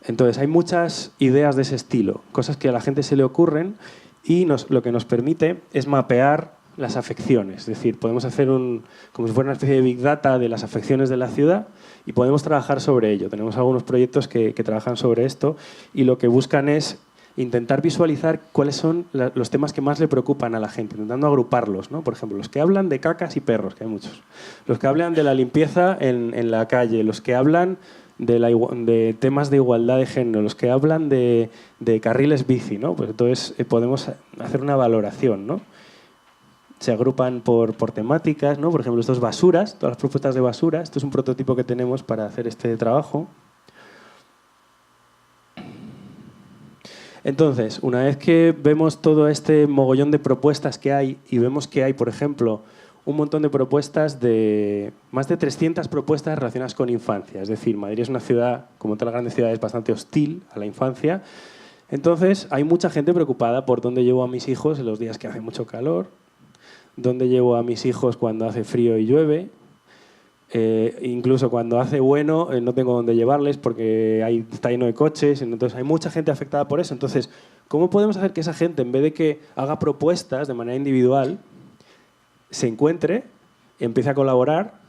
Entonces, hay muchas ideas de ese estilo, cosas que a la gente se le ocurren, y lo que nos permite es mapear las afecciones. Es decir, podemos hacer como si fuera una especie de big data de las afecciones de la ciudad y podemos trabajar sobre ello. Tenemos algunos proyectos que trabajan sobre esto y lo que buscan es intentar visualizar cuáles son los temas que más le preocupan a la gente, intentando agruparlos, ¿no? Por ejemplo, los que hablan de cacas y perros, que hay muchos. Los que hablan de la limpieza en la calle, los que hablan de temas de igualdad de género, los que hablan de carriles bici, ¿no? Pues entonces podemos hacer una valoración, ¿no? Se agrupan por temáticas, ¿no? Por ejemplo, estos basuras, todas las propuestas de basura. Esto es un prototipo que tenemos para hacer este trabajo. Entonces, una vez que vemos todo este mogollón de propuestas que hay y vemos que hay, por ejemplo, un montón de propuestas más de 300 propuestas relacionadas con infancia. Es decir, Madrid es una ciudad, como todas las grandes ciudades, bastante hostil a la infancia. Entonces, hay mucha gente preocupada por dónde llevo a mis hijos en los días que hace mucho calor, dónde llevo a mis hijos cuando hace frío y llueve, incluso cuando hace bueno no tengo dónde llevarles porque está lleno de coches, entonces hay mucha gente afectada por eso. Entonces, ¿cómo podemos hacer que esa gente, en vez de que haga propuestas de manera individual, se encuentre, empiece a colaborar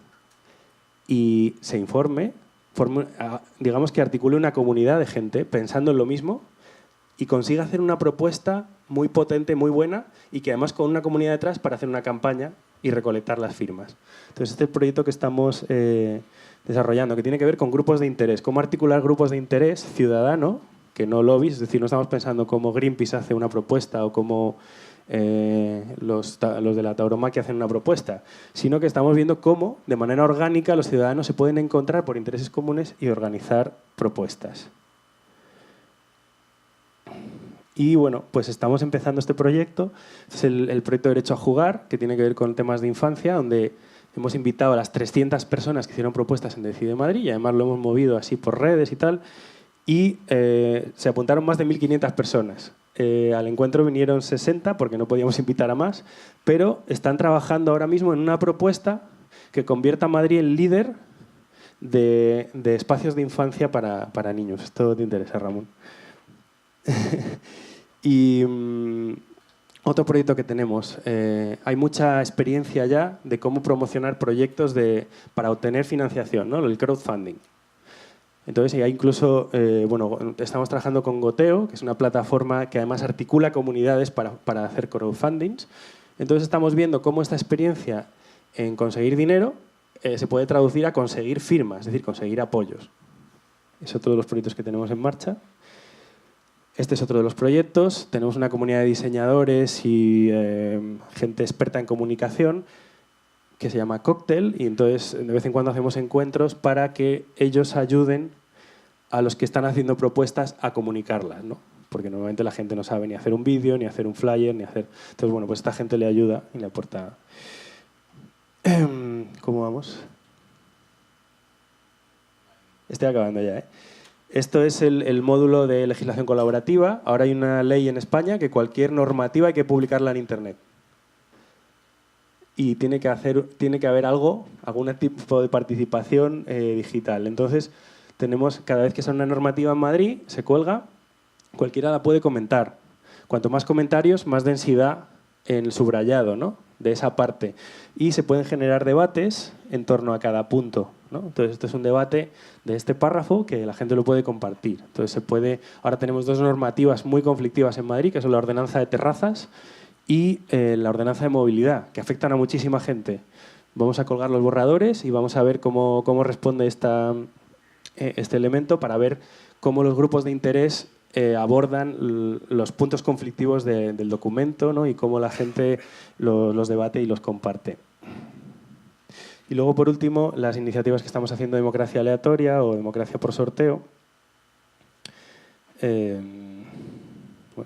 y se informe, digamos que articule una comunidad de gente pensando en lo mismo y consiga hacer una propuesta muy potente, muy buena, y que además con una comunidad detrás para hacer una campaña y recolectar las firmas? Entonces, este es el proyecto que estamos desarrollando, que tiene que ver con grupos de interés. Cómo articular grupos de interés ciudadano, que no lobbies, es decir, no estamos pensando cómo Greenpeace hace una propuesta o cómo los de la tauromaquia hacen una propuesta, sino que estamos viendo cómo, de manera orgánica, los ciudadanos se pueden encontrar por intereses comunes y organizar propuestas. Y bueno, pues estamos empezando este proyecto. Este es el proyecto Derecho a Jugar, que tiene que ver con temas de infancia, donde hemos invitado a las 300 personas que hicieron propuestas en Decide Madrid, y además lo hemos movido así por redes y tal, y se apuntaron más de 1.500 personas. Al encuentro vinieron 60 porque no podíamos invitar a más, pero están trabajando ahora mismo en una propuesta que convierta a Madrid en líder de espacios de infancia para niños. Esto te interesa, Ramón. Y otro proyecto que tenemos, hay mucha experiencia ya de cómo promocionar proyectos para obtener financiación, ¿no? El crowdfunding. Entonces, ya incluso, bueno, estamos trabajando con Goteo, que es una plataforma que además articula comunidades para hacer crowdfundings. Entonces, estamos viendo cómo esta experiencia en conseguir dinero se puede traducir a conseguir firmas, es decir, conseguir apoyos. Esos son todos los proyectos que tenemos en marcha. Este es otro de los proyectos. Tenemos una comunidad de diseñadores y gente experta en comunicación que se llama Cóctel, y entonces de vez en cuando hacemos encuentros para que ellos ayuden a los que están haciendo propuestas a comunicarlas, ¿no? Porque normalmente la gente no sabe ni hacer un vídeo, ni hacer un flyer, ni hacer... Entonces, bueno, pues esta gente le ayuda y le aporta... ¿Cómo vamos? Estoy acabando ya, ¿eh? Esto es el módulo de legislación colaborativa. Ahora hay una ley en España que cualquier normativa hay que publicarla en Internet. Y tiene que haber algún tipo de participación digital. Entonces, cada vez que sale una normativa en Madrid, se cuelga, cualquiera la puede comentar. Cuanto más comentarios, más densidad en el subrayado, ¿no? de esa parte. Y se pueden generar debates en torno a cada punto, ¿no? Entonces, este es un debate de este párrafo que la gente lo puede compartir. Entonces, ahora tenemos dos normativas muy conflictivas en Madrid, que son la ordenanza de terrazas y la ordenanza de movilidad, que afectan a muchísima gente. Vamos a colgar los borradores y vamos a ver cómo responde este elemento para ver cómo los grupos de interés abordan los puntos conflictivos del documento, ¿no? Y cómo la gente los debate y los comparte. Y luego, por último, las iniciativas que estamos haciendo de democracia aleatoria o democracia por sorteo. Bueno,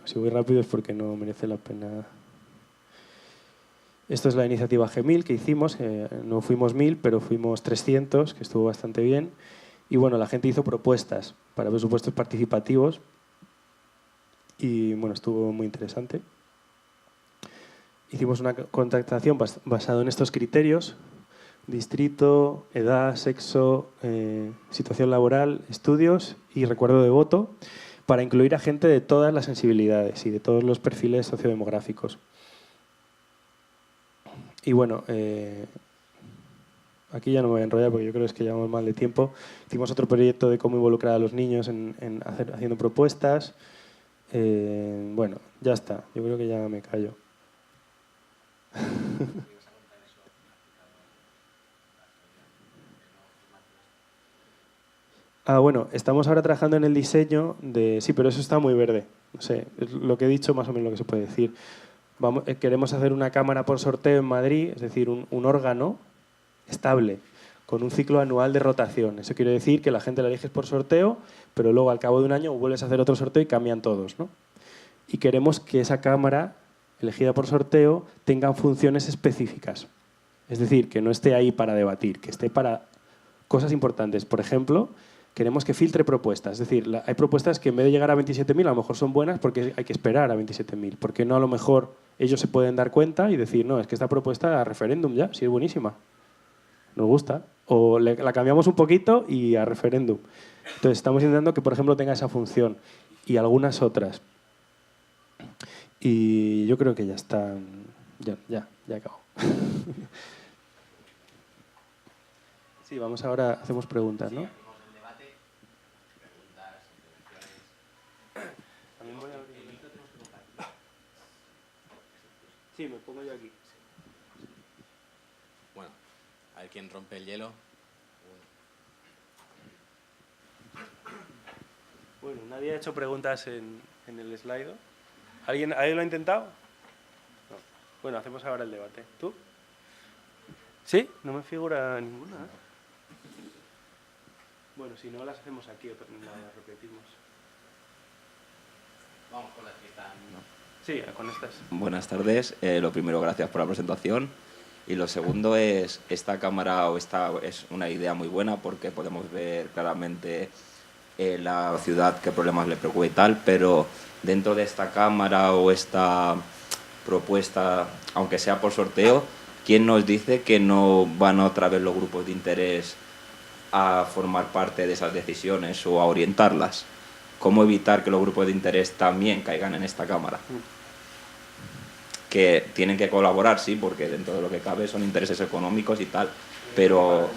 si voy rápido es porque no merece la pena. Esto es la iniciativa G1000 que hicimos. No fuimos 1000, pero fuimos 300, que estuvo bastante bien. Y bueno, la gente hizo propuestas para presupuestos participativos. Y bueno, estuvo muy interesante. Hicimos una contactación basada en estos criterios: distrito, edad, sexo, situación laboral, estudios y recuerdo de voto, para incluir a gente de todas las sensibilidades y de todos los perfiles sociodemográficos. Y bueno, aquí ya no me voy a enrollar porque yo creo que llevamos mal de tiempo. Hicimos otro proyecto de cómo involucrar a los niños haciendo propuestas. Bueno, ya está. Yo creo que ya me callo. Bueno, estamos ahora trabajando en el diseño de... Sí, pero eso está muy verde. No sé, es lo que he dicho más o menos lo que se puede decir. Queremos hacer una cámara por sorteo en Madrid, es decir, un órgano estable, con un ciclo anual de rotación. Eso quiere decir que la gente la eliges por sorteo, pero luego al cabo de un año vuelves a hacer otro sorteo y cambian todos, ¿no? Y queremos que esa cámara elegida por sorteo tenga funciones específicas. Es decir, que no esté ahí para debatir, que esté para cosas importantes. Por ejemplo, queremos que filtre propuestas. Es decir, hay propuestas que en vez de llegar a 27.000 a lo mejor son buenas porque hay que esperar a 27.000. Porque no a lo mejor ellos se pueden dar cuenta y decir, no, es que esta propuesta a referéndum ya, sí es buenísima. Nos gusta. O la cambiamos un poquito y a referéndum. Entonces estamos intentando que, por ejemplo, tenga esa función y algunas otras. Y yo creo que ya está. Ya acabo. Sí, vamos ahora, hacemos preguntas, ¿no? Sí, me pongo yo aquí. Bueno, a ver quién rompe el hielo. Bueno, nadie ha hecho preguntas en el slide. ¿Alguien lo ha intentado? No. Bueno, hacemos ahora el debate. ¿Tú? ¿Sí? No me figura ninguna. Bueno, si no las hacemos aquí, las repetimos. Vamos con las que están... ¿no? Sí, con estas. Buenas tardes. Lo primero, gracias por la presentación. Y lo segundo es, esta cámara es una idea muy buena porque podemos ver claramente la ciudad, qué problemas le preocupa y tal, pero dentro de esta cámara o esta propuesta, aunque sea por sorteo, ¿quién nos dice que no van otra vez los grupos de interés a formar parte de esas decisiones o a orientarlas? ¿Cómo evitar que los grupos de interés también caigan en esta cámara? Que tienen que colaborar, sí, porque dentro de lo que cabe son intereses económicos y tal, pero...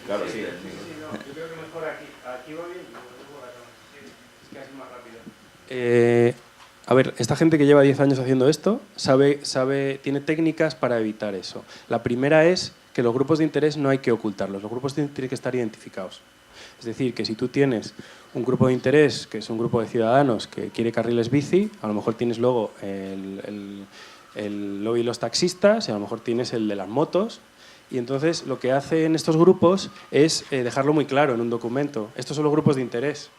Claro, sí. Yo creo que mejor aquí. Aquí va bien. Es que así más rápido. A ver, esta gente que lleva 10 años haciendo esto tiene técnicas para evitar eso. La primera es que los grupos de interés no hay que ocultarlos. Los grupos tienen que estar identificados. Es decir, que si tú tienes un grupo de interés, que es un grupo de ciudadanos que quiere carriles bici, a lo mejor tienes luego el lobby de los taxistas y a lo mejor tienes el de las motos. Y entonces lo que hacen estos grupos es dejarlo muy claro en un documento. Estos son los grupos de interés.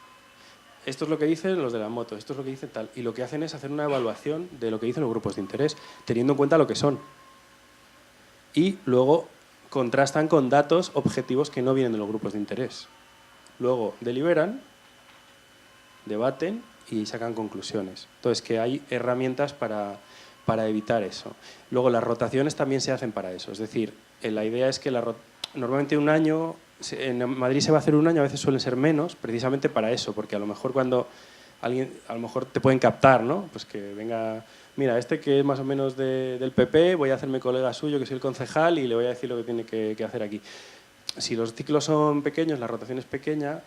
Esto es lo que dicen los de las motos, esto es lo que dicen tal. Y lo que hacen es hacer una evaluación de lo que dicen los grupos de interés, teniendo en cuenta lo que son. Y luego contrastan con datos objetivos que no vienen de los grupos de interés. Luego deliberan, debaten y sacan conclusiones. Entonces, que hay herramientas para evitar eso. Luego, las rotaciones también se hacen para eso. Es decir, la idea es que normalmente un año, en Madrid se va a hacer un año, a veces suelen ser menos, precisamente para eso, porque a lo mejor cuando alguien, a lo mejor te pueden captar, ¿no? Pues que venga mira, este que es más o menos del PP, voy a hacerme colega suyo, que soy el concejal, y le voy a decir lo que tiene que hacer aquí. Si los ciclos son pequeños, la rotación es pequeña,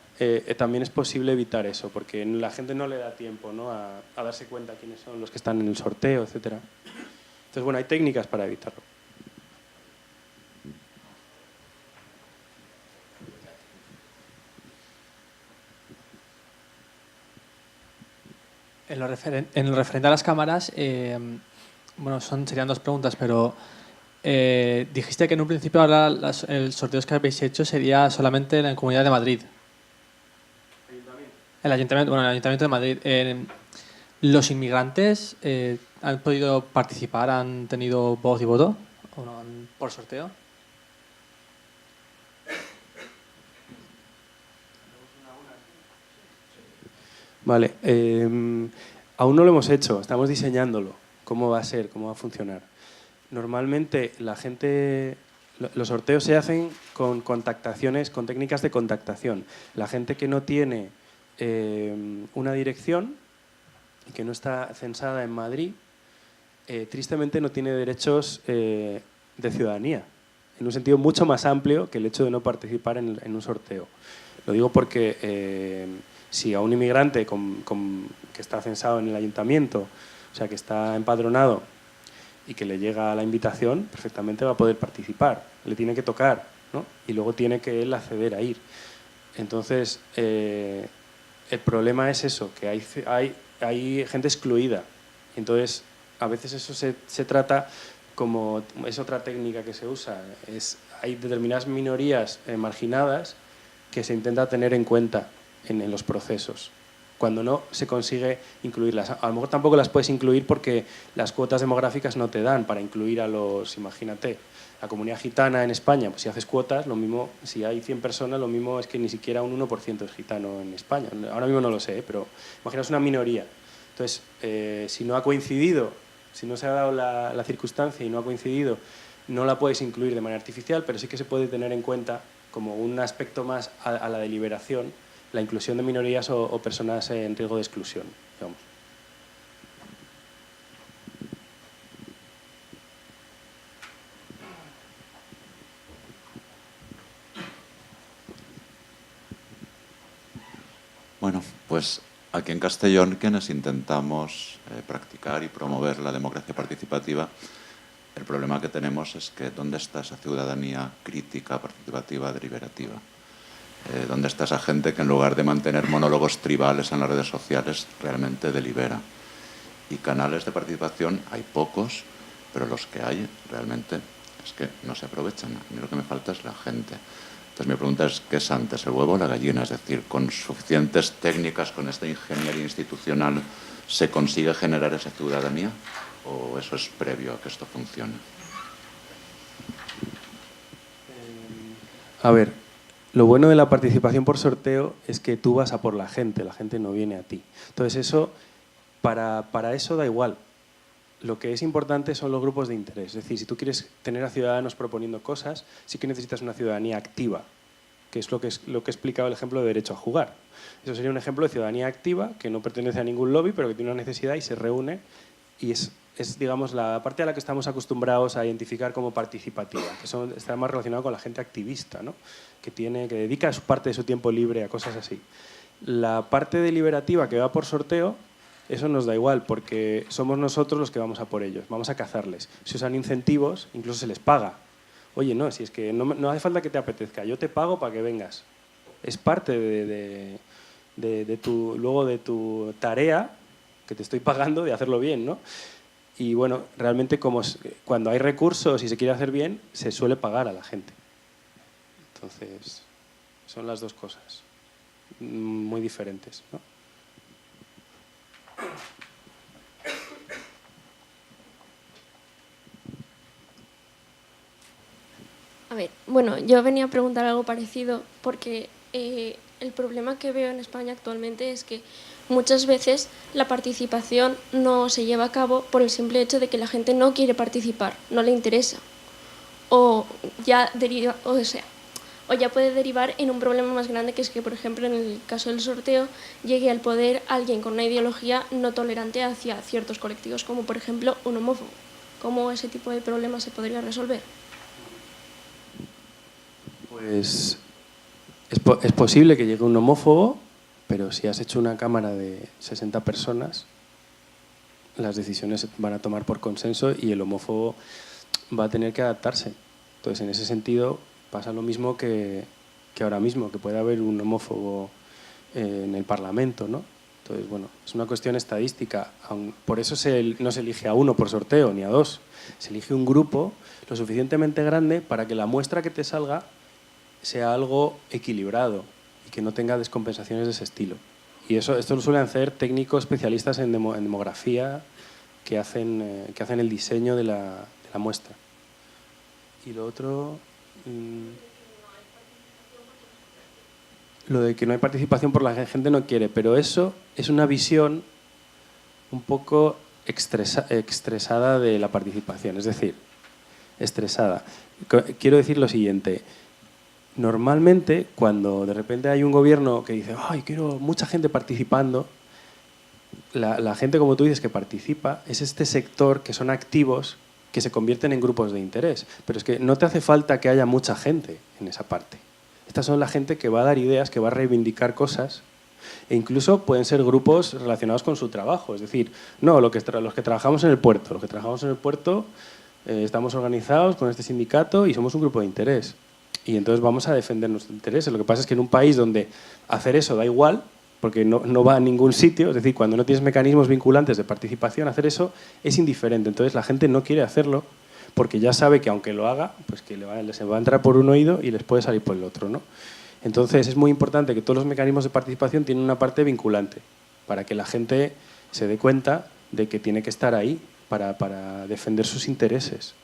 también es posible evitar eso, porque la gente no le da tiempo, ¿no?, a darse cuenta quiénes son los que están en el sorteo, etc. Entonces, bueno, hay técnicas para evitarlo. En lo referente a las cámaras, bueno, serían dos preguntas, pero dijiste que en un principio ahora el sorteo que habéis hecho sería solamente en la Comunidad de Madrid. El Ayuntamiento de Madrid. ¿Los inmigrantes han podido participar, han tenido voz y voto o no, por sorteo? Vale, aún no lo hemos hecho, estamos diseñándolo, cómo va a ser, cómo va a funcionar. Normalmente los sorteos se hacen con contactaciones, con técnicas de contactación. La gente que no tiene una dirección y que no está censada en Madrid, tristemente no tiene derechos de ciudadanía, en un sentido mucho más amplio que el hecho de no participar en un sorteo. Lo digo porque si a un inmigrante que está censado en el ayuntamiento, o sea, que está empadronado y que le llega la invitación, perfectamente va a poder participar. Le tiene que tocar, ¿no? Y luego tiene que él acceder a ir. Entonces, el problema es eso, que hay gente excluida. Entonces, a veces eso se trata como... Es otra técnica que se usa. Hay determinadas minorías marginadas que se intenta tener en cuenta en los procesos, cuando no se consigue incluirlas. A lo mejor tampoco las puedes incluir porque las cuotas demográficas no te dan para incluir a los, imagínate, la comunidad gitana en España, pues si haces cuotas, lo mismo, si hay 100 personas, lo mismo es que ni siquiera un 1% es gitano en España. Ahora mismo no lo sé, pero imaginaos una minoría. Entonces, si no ha coincidido, si no se ha dado la circunstancia y no ha coincidido, no la puedes incluir de manera artificial, pero sí que se puede tener en cuenta como un aspecto más a la deliberación, la inclusión de minorías o personas en riesgo de exclusión, digamos. Bueno, pues aquí en Castellón, quienes intentamos practicar y promover la democracia participativa, el problema que tenemos es que ¿dónde está esa ciudadanía crítica, participativa, deliberativa? ¿Dónde está esa gente que en lugar de mantener monólogos tribales en las redes sociales realmente delibera? Y canales de participación hay pocos, pero los que hay realmente es que no se aprovechan. A mí lo que me falta es la gente. Entonces mi pregunta es, ¿qué es antes, el huevo o la gallina? Es decir, ¿con suficientes técnicas, con esta ingeniería institucional, se consigue generar esa ciudadanía? ¿O eso es previo a que esto funcione? A ver, lo bueno de la participación por sorteo es que tú vas a por la gente no viene a ti. Entonces eso, para eso da igual. Lo que es importante son los grupos de interés. Es decir, si tú quieres tener a ciudadanos proponiendo cosas, sí que necesitas una ciudadanía activa, que es lo que he explicado el ejemplo de derecho a jugar. Eso sería un ejemplo de ciudadanía activa, que no pertenece a ningún lobby, pero que tiene una necesidad y se reúne, y es digamos, la parte a la que estamos acostumbrados a identificar como participativa, que está más relacionado con la gente activista, ¿no? que dedica su parte de su tiempo libre a cosas así. La parte deliberativa que va por sorteo, eso nos da igual, porque somos nosotros los que vamos a por ellos, vamos a cazarles. Si usan incentivos, incluso se les paga. Oye, no, si es que no hace falta que te apetezca, yo te pago para que vengas. Es parte de tu tarea, que te estoy pagando, de hacerlo bien, ¿no? Y bueno, realmente cuando hay recursos y se quiere hacer bien, se suele pagar a la gente. Entonces, son las dos cosas muy diferentes, ¿no? A ver, bueno, yo venía a preguntar algo parecido porque el problema que veo en España actualmente es que muchas veces la participación no se lleva a cabo por el simple hecho de que la gente no quiere participar, no le interesa. O o ya puede derivar en un problema más grande, que es que, por ejemplo, en el caso del sorteo, llegue al poder alguien con una ideología no tolerante hacia ciertos colectivos, como por ejemplo un homófobo. ¿Cómo ese tipo de problemas se podría resolver? Pues es posible que llegue un homófobo, pero si has hecho una cámara de 60 personas, las decisiones se van a tomar por consenso y el homófobo va a tener que adaptarse. Entonces, en ese sentido, pasa lo mismo que ahora mismo, que puede haber un homófobo en el Parlamento, ¿no? Entonces, bueno, es una cuestión estadística. Por eso no se elige a uno por sorteo, ni a dos. Se elige un grupo lo suficientemente grande para que la muestra que te salga sea algo equilibrado y que no tenga descompensaciones de ese estilo. Y esto lo suelen hacer técnicos especialistas en demografía que hacen el diseño de la muestra. Y lo otro... Lo de que no hay participación por la gente no quiere, pero eso es una visión un poco estresada de la participación, es decir, estresada. Quiero decir lo siguiente. Normalmente, cuando de repente hay un gobierno que dice ¡ay, quiero mucha gente participando!, la gente, como tú dices, que participa, es este sector que son activos, que se convierten en grupos de interés. Pero es que no te hace falta que haya mucha gente en esa parte. Estas son la gente que va a dar ideas, que va a reivindicar cosas, e incluso pueden ser grupos relacionados con su trabajo. Es decir, no, los que trabajamos en el puerto. Los que trabajamos en el puerto estamos organizados con este sindicato y somos un grupo de interés. Y entonces vamos a defender nuestros intereses. Lo que pasa es que en un país donde hacer eso da igual, porque no va a ningún sitio, es decir, cuando no tienes mecanismos vinculantes de participación, hacer eso es indiferente. Entonces la gente no quiere hacerlo porque ya sabe que aunque lo haga, pues que se va a entrar por un oído y les puede salir por el otro, ¿no? Entonces es muy importante que todos los mecanismos de participación tienen una parte vinculante para que la gente se dé cuenta de que tiene que estar ahí para defender sus intereses,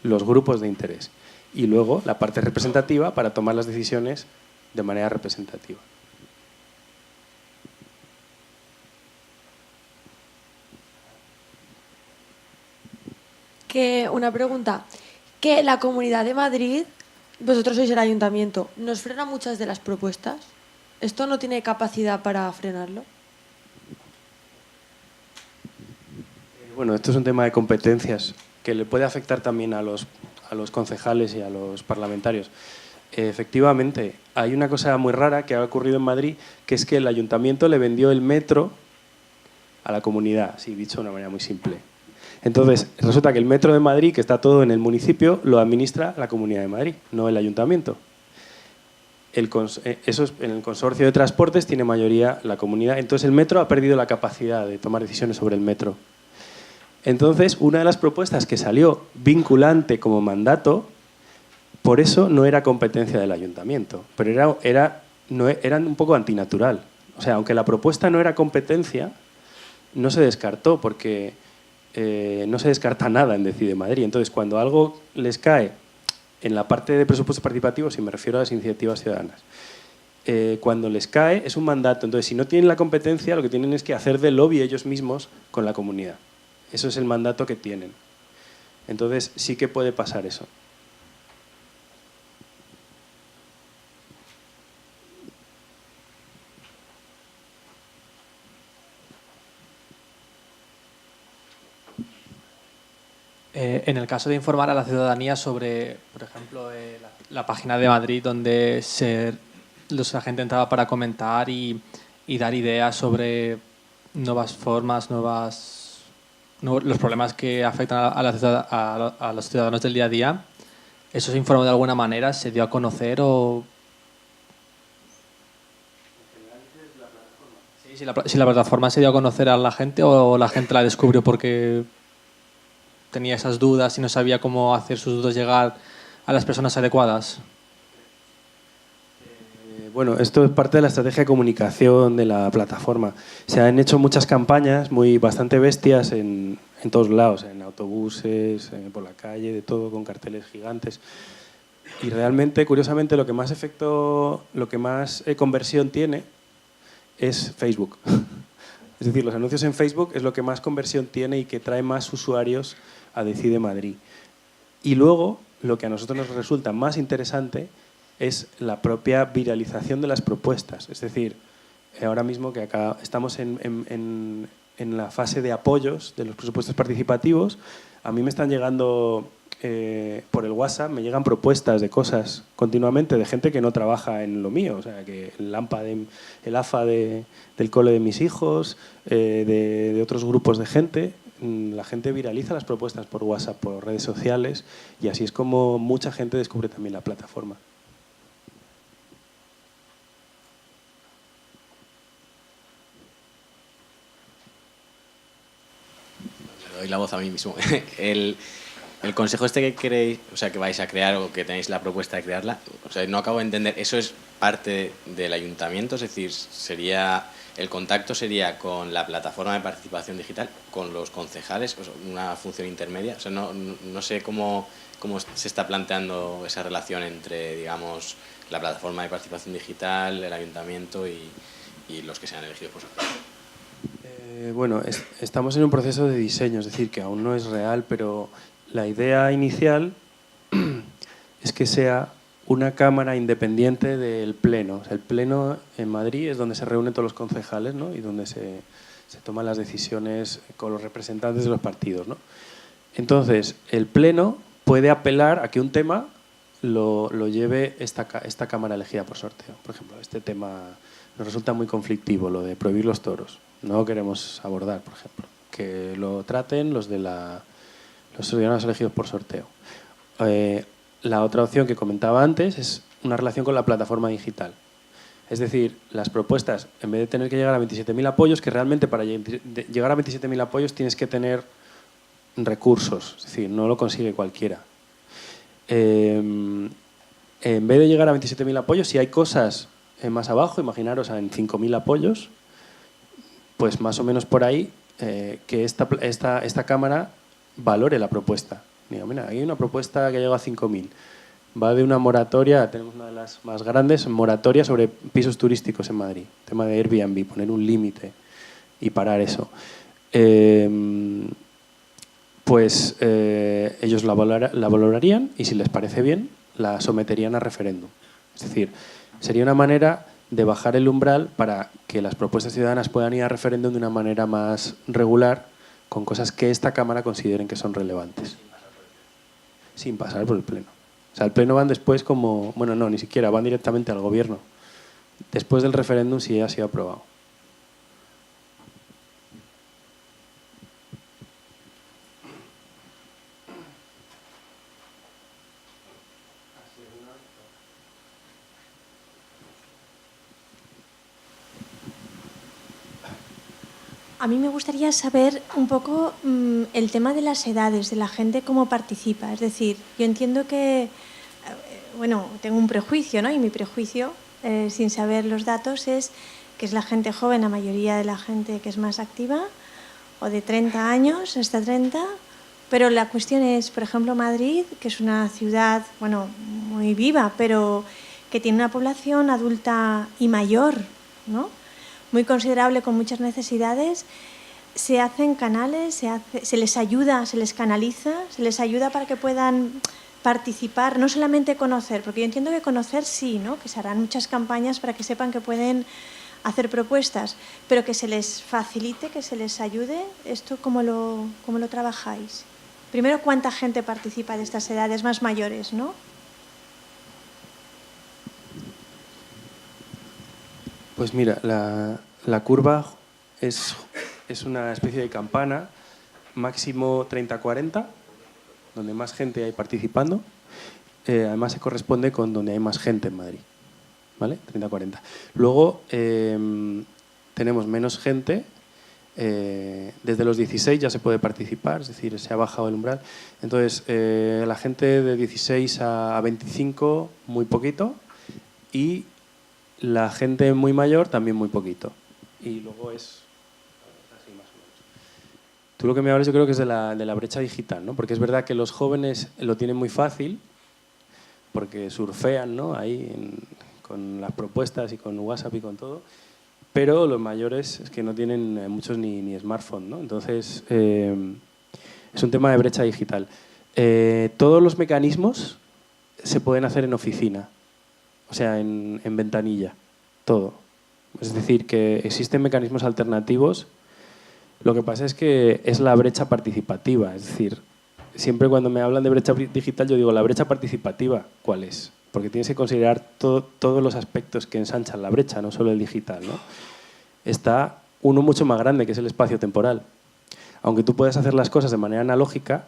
los grupos de interés. Y luego la parte representativa para tomar las decisiones de manera representativa. Una pregunta, que la Comunidad de Madrid, vosotros sois el ayuntamiento, ¿nos frena muchas de las propuestas? ¿Esto no tiene capacidad para frenarlo? Bueno, esto es un tema de competencias que le puede afectar también a los concejales y a los parlamentarios. Efectivamente, hay una cosa muy rara que ha ocurrido en Madrid, que es que el ayuntamiento le vendió el metro a la comunidad, así dicho de una manera muy simple. Entonces, resulta que el metro de Madrid, que está todo en el municipio, lo administra la Comunidad de Madrid, no el ayuntamiento. En el consorcio de transportes tiene mayoría la comunidad. Entonces, el metro ha perdido la capacidad de tomar decisiones sobre el metro. Entonces, una de las propuestas que salió vinculante como mandato, por eso no era competencia del ayuntamiento, pero era un poco antinatural. O sea, aunque la propuesta no era competencia, no se descartó porque no se descarta nada en Decide Madrid. Entonces, cuando algo les cae en la parte de presupuestos participativos, y me refiero a las iniciativas ciudadanas, cuando les cae es un mandato. Entonces, si no tienen la competencia, lo que tienen es que hacer de lobby ellos mismos con la comunidad. Eso es el mandato que tienen. Entonces, sí que puede pasar eso. En el caso de informar a la ciudadanía sobre, por ejemplo, la página de Madrid donde la gente entraba para comentar y dar ideas sobre nuevas formas, los problemas que afectan a los ciudadanos del día a día, ¿eso se informó de alguna manera? ¿Se dio a conocer o...? Sí, si la plataforma se dio a conocer a la gente o la gente la descubrió porque tenía esas dudas y no sabía cómo hacer sus dudas llegar a las personas adecuadas. Bueno, esto es parte de la estrategia de comunicación de la plataforma. Se han hecho muchas campañas bastante bestias en todos lados, en autobuses, por la calle, de todo, con carteles gigantes. Y realmente, curiosamente, lo que más conversión tiene es Facebook. Es decir, los anuncios en Facebook es lo que más conversión tiene y que trae más usuarios a Decide Madrid. Y luego, lo que a nosotros nos resulta más interesante es la propia viralización de las propuestas. Es decir, ahora mismo que acá estamos en la fase de apoyos de los presupuestos participativos, a mí me están llegando por el WhatsApp, me llegan propuestas de cosas continuamente de gente que no trabaja en lo mío, o sea, que el AFA del cole de mis hijos, de otros grupos de gente. La gente viraliza las propuestas por WhatsApp, por redes sociales, y así es como mucha gente descubre también la plataforma. Le doy la voz a mí mismo. El consejo este que queréis, o sea, que vais a crear o que tenéis la propuesta de crearla, o sea, no acabo de entender, ¿eso es parte del ayuntamiento? Es decir, el contacto sería con la plataforma de participación digital, con los concejales, o sea, una función intermedia. O sea, no sé cómo se está planteando esa relación entre, digamos, la plataforma de participación digital, el ayuntamiento y los que sean elegidos por sorteo. Bueno, estamos en un proceso de diseño, es decir, que aún no es real, pero la idea inicial es que sea una cámara independiente del Pleno. O sea, el Pleno en Madrid es donde se reúnen todos los concejales, ¿no? Y donde se toman las decisiones con los representantes de los partidos, ¿no? Entonces, el Pleno puede apelar a que un tema lo lleve esta cámara elegida por sorteo. Por ejemplo, este tema nos resulta muy conflictivo, lo de prohibir los toros. No lo queremos abordar, por ejemplo. Que lo traten los ciudadanos elegidos por sorteo. La otra opción que comentaba antes es una relación con la plataforma digital. Es decir, las propuestas, en vez de tener que llegar a 27.000 apoyos, que realmente para llegar a 27.000 apoyos tienes que tener recursos, es decir, no lo consigue cualquiera. En vez de llegar a 27.000 apoyos, si hay cosas más abajo, imaginaros en 5.000 apoyos, pues más o menos por ahí, que esta cámara valore la propuesta. Digo, mira, hay una propuesta que llega a 5.000. Va de una moratoria, tenemos una de las más grandes, moratoria sobre pisos turísticos en Madrid. Tema de Airbnb, poner un límite y parar eso. Pues ellos la valorarían y si les parece bien, la someterían a referéndum. Es decir, sería una manera de bajar el umbral para que las propuestas ciudadanas puedan ir a referéndum de una manera más regular, con cosas que esta Cámara consideren que son relevantes. Sin pasar por el Pleno. O sea, el Pleno van después como... Bueno, no, ni siquiera, van directamente al Gobierno. Después del referéndum si ya ha sido aprobado. A mí me gustaría saber un poco el tema de las edades, de la gente cómo participa. Es decir, yo entiendo que, bueno, tengo un prejuicio, ¿no? Y mi prejuicio, sin saber los datos, es que es la gente joven, la mayoría de la gente que es más activa, o de 30 años hasta 30. Pero la cuestión es, por ejemplo, Madrid, que es una ciudad, bueno, muy viva, pero que tiene una población adulta y mayor, ¿no? Muy considerable, con muchas necesidades. Se hacen canales, se les ayuda, se les canaliza, se les ayuda para que puedan participar, no solamente conocer, porque yo entiendo que conocer sí, ¿no? Que se harán muchas campañas para que sepan que pueden hacer propuestas, pero que se les facilite, que se les ayude. ¿Esto cómo lo trabajáis? Primero, ¿cuánta gente participa de estas edades más mayores, no? Pues mira, la curva es una especie de campana, máximo 30-40, donde más gente hay participando. Además se corresponde con donde hay más gente en Madrid, ¿vale? 30-40. Luego tenemos menos gente, desde los 16 ya se puede participar, es decir, se ha bajado el umbral. Entonces, la gente de 16 a 25, muy poquito, y la gente muy mayor también muy poquito. Y luego es así más o menos. Tú lo que me hablas yo creo que es de la brecha digital, ¿no? Porque es verdad que los jóvenes lo tienen muy fácil, porque surfean, ¿no? Ahí con las propuestas y con WhatsApp y con todo, pero los mayores es que no tienen muchos ni smartphone, ¿no? Entonces es un tema de brecha digital. Todos los mecanismos se pueden hacer en oficina. o sea, en ventanilla, todo. Es decir, que existen mecanismos alternativos. Lo que pasa es que es la brecha participativa. Es decir, siempre cuando me hablan de brecha digital yo digo, ¿la brecha participativa cuál es? Porque tienes que considerar todos los aspectos que ensanchan la brecha, no solo el digital, ¿no? Está uno mucho más grande, que es el espacio temporal. Aunque tú puedas hacer las cosas de manera analógica,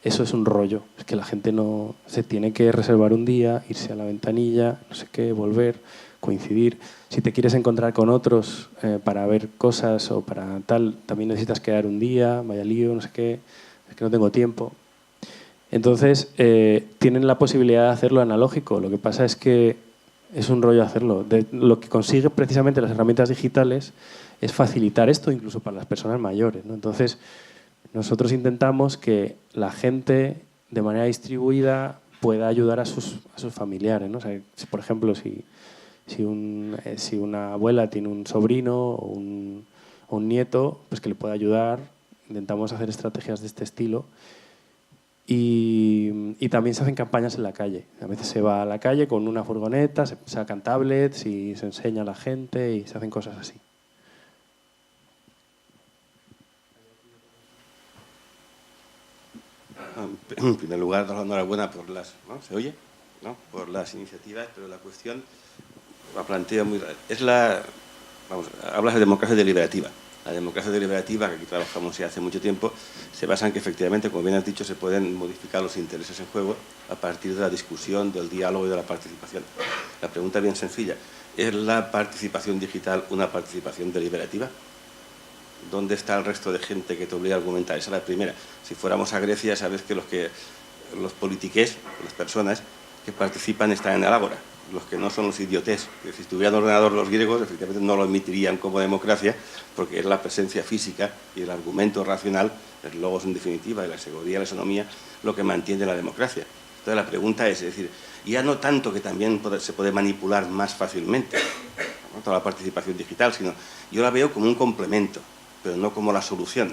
eso es un rollo. Es que la gente no se tiene que reservar un día, irse a la ventanilla, no sé qué, volver, coincidir. Si te quieres encontrar con otros para ver cosas o para tal, también necesitas quedar un día, vaya lío, no sé qué, es que no tengo tiempo. Entonces, tienen la posibilidad de hacerlo analógico. Lo que pasa es que es un rollo hacerlo. Lo que consigue precisamente las herramientas digitales es facilitar esto incluso para las personas mayores, ¿no? Entonces, nosotros intentamos que la gente, de manera distribuida, pueda ayudar a sus familiares, ¿no? O sea, por ejemplo, si una abuela tiene un sobrino o un nieto, pues que le pueda ayudar. Intentamos hacer estrategias de este estilo. Y también se hacen campañas en la calle. A veces se va a la calle con una furgoneta, se sacan tablets y se enseña a la gente y se hacen cosas así. En primer lugar, dar la enhorabuena por las, ¿no? ¿Se oye? ¿No? Por las iniciativas, pero la cuestión la planteo muy... hablas de democracia deliberativa. La democracia deliberativa, que aquí trabajamos ya hace mucho tiempo, se basa en que efectivamente, como bien has dicho, se pueden modificar los intereses en juego a partir de la discusión, del diálogo y de la participación. La pregunta bien sencilla, ¿es la participación digital una participación deliberativa? ¿Dónde está el resto de gente que te obliga a argumentar? Esa es la primera. Si fuéramos a Grecia, sabes que los politiques, las personas que participan están en el ágora. Los que no son los idiotes. Si tuvieran ordenador los griegos, efectivamente no lo admitirían como democracia, porque es la presencia física y el argumento racional, el logos en definitiva, y la seguridad y la economía, lo que mantiene la democracia. Entonces la pregunta es decir, ya no tanto que también se puede manipular más fácilmente, ¿no? Toda la participación digital, sino yo la veo como un complemento, pero no como la solución.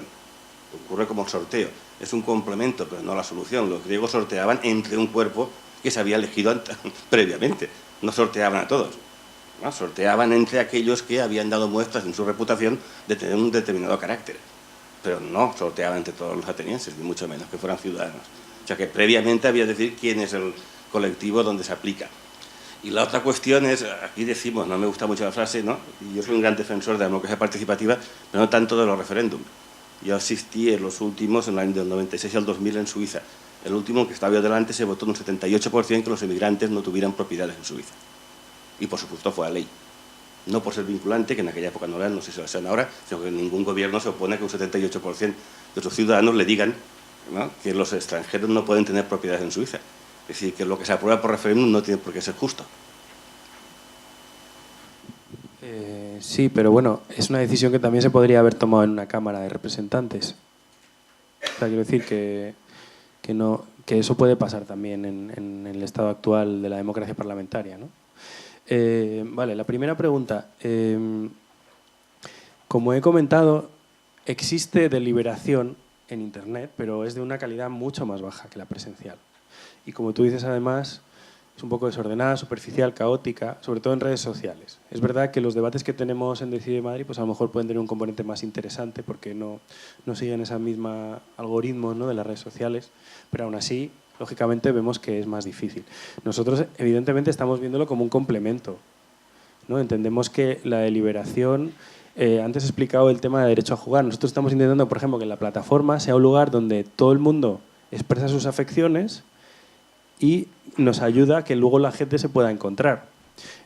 Ocurre como el sorteo. Es un complemento, pero no la solución. Los griegos sorteaban entre un cuerpo que se había elegido previamente. No sorteaban a todos, ¿no? Sorteaban entre aquellos que habían dado muestras en su reputación de tener un determinado carácter. Pero no sorteaban entre todos los atenienses, ni mucho menos que fueran ciudadanos. O sea que previamente había que decir quién es el colectivo donde se aplica. Y la otra cuestión es, aquí decimos, no me gusta mucho la frase, ¿no? Y yo soy un gran defensor de la democracia participativa, pero no tanto de los referéndums. Yo asistí en los últimos, en el año del 96 al 2000 en Suiza. El último, que estaba yo delante, se votó un 78% que los emigrantes no tuvieran propiedades en Suiza. Y por supuesto fue a ley. No por ser vinculante, que en aquella época no eran, no sé si lo sean ahora, sino que ningún gobierno se opone a que un 78% de sus ciudadanos le digan, ¿no?, que los extranjeros no pueden tener propiedades en Suiza. Es decir, que lo que se aprueba por referéndum no tiene por qué ser justo. Sí, pero bueno, es una decisión que también se podría haber tomado en una Cámara de Representantes. O sea, quiero decir que eso puede pasar también en el estado actual de la democracia parlamentaria, ¿no? Vale, la primera pregunta. Como he comentado, existe deliberación en Internet, pero es de una calidad mucho más baja que la presencial. Y como tú dices, además, es un poco desordenada, superficial, caótica, sobre todo en redes sociales. Es verdad que los debates que tenemos en Decide Madrid, pues a lo mejor pueden tener un componente más interesante porque no siguen esa misma algoritmos, ¿no?, de las redes sociales, pero aún así, lógicamente, vemos que es más difícil. Nosotros, evidentemente, estamos viéndolo como un complemento, ¿no? Entendemos que la deliberación... antes he explicado el tema de derecho a jugar. Nosotros estamos intentando, por ejemplo, que la plataforma sea un lugar donde todo el mundo expresa sus afecciones y nos ayuda a que luego la gente se pueda encontrar.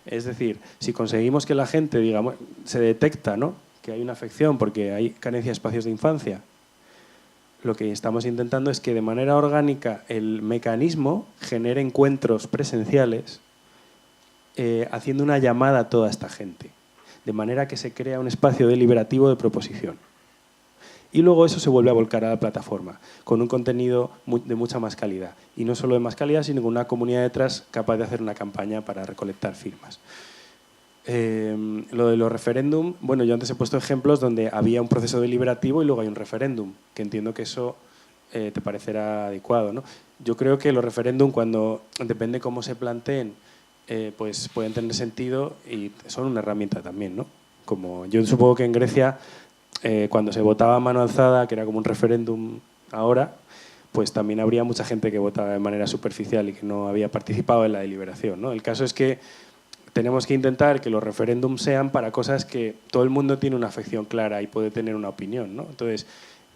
Es decir, si conseguimos que la gente, digamos, se detecta, ¿no?, que hay una afección porque hay carencia de espacios de infancia, lo que estamos intentando es que de manera orgánica el mecanismo genere encuentros presenciales haciendo una llamada a toda esta gente, de manera que se crea un espacio deliberativo de proposición. Y luego eso se vuelve a volcar a la plataforma, con un contenido de mucha más calidad. Y no solo de más calidad, sino con una comunidad detrás capaz de hacer una campaña para recolectar firmas. Lo de los referéndum, bueno, yo antes he puesto ejemplos donde había un proceso deliberativo y luego hay un referéndum, que entiendo que eso te parecerá adecuado, ¿no? Yo creo que los referéndum, cuando depende cómo se planteen pues pueden tener sentido y son una herramienta también, ¿no? Como yo supongo que en Grecia, cuando se votaba a mano alzada, que era como un referéndum ahora, pues también habría mucha gente que votaba de manera superficial y que no había participado en la deliberación, ¿no? El caso es que tenemos que intentar que los referéndums sean para cosas que todo el mundo tiene una afección clara y puede tener una opinión, ¿no? Entonces,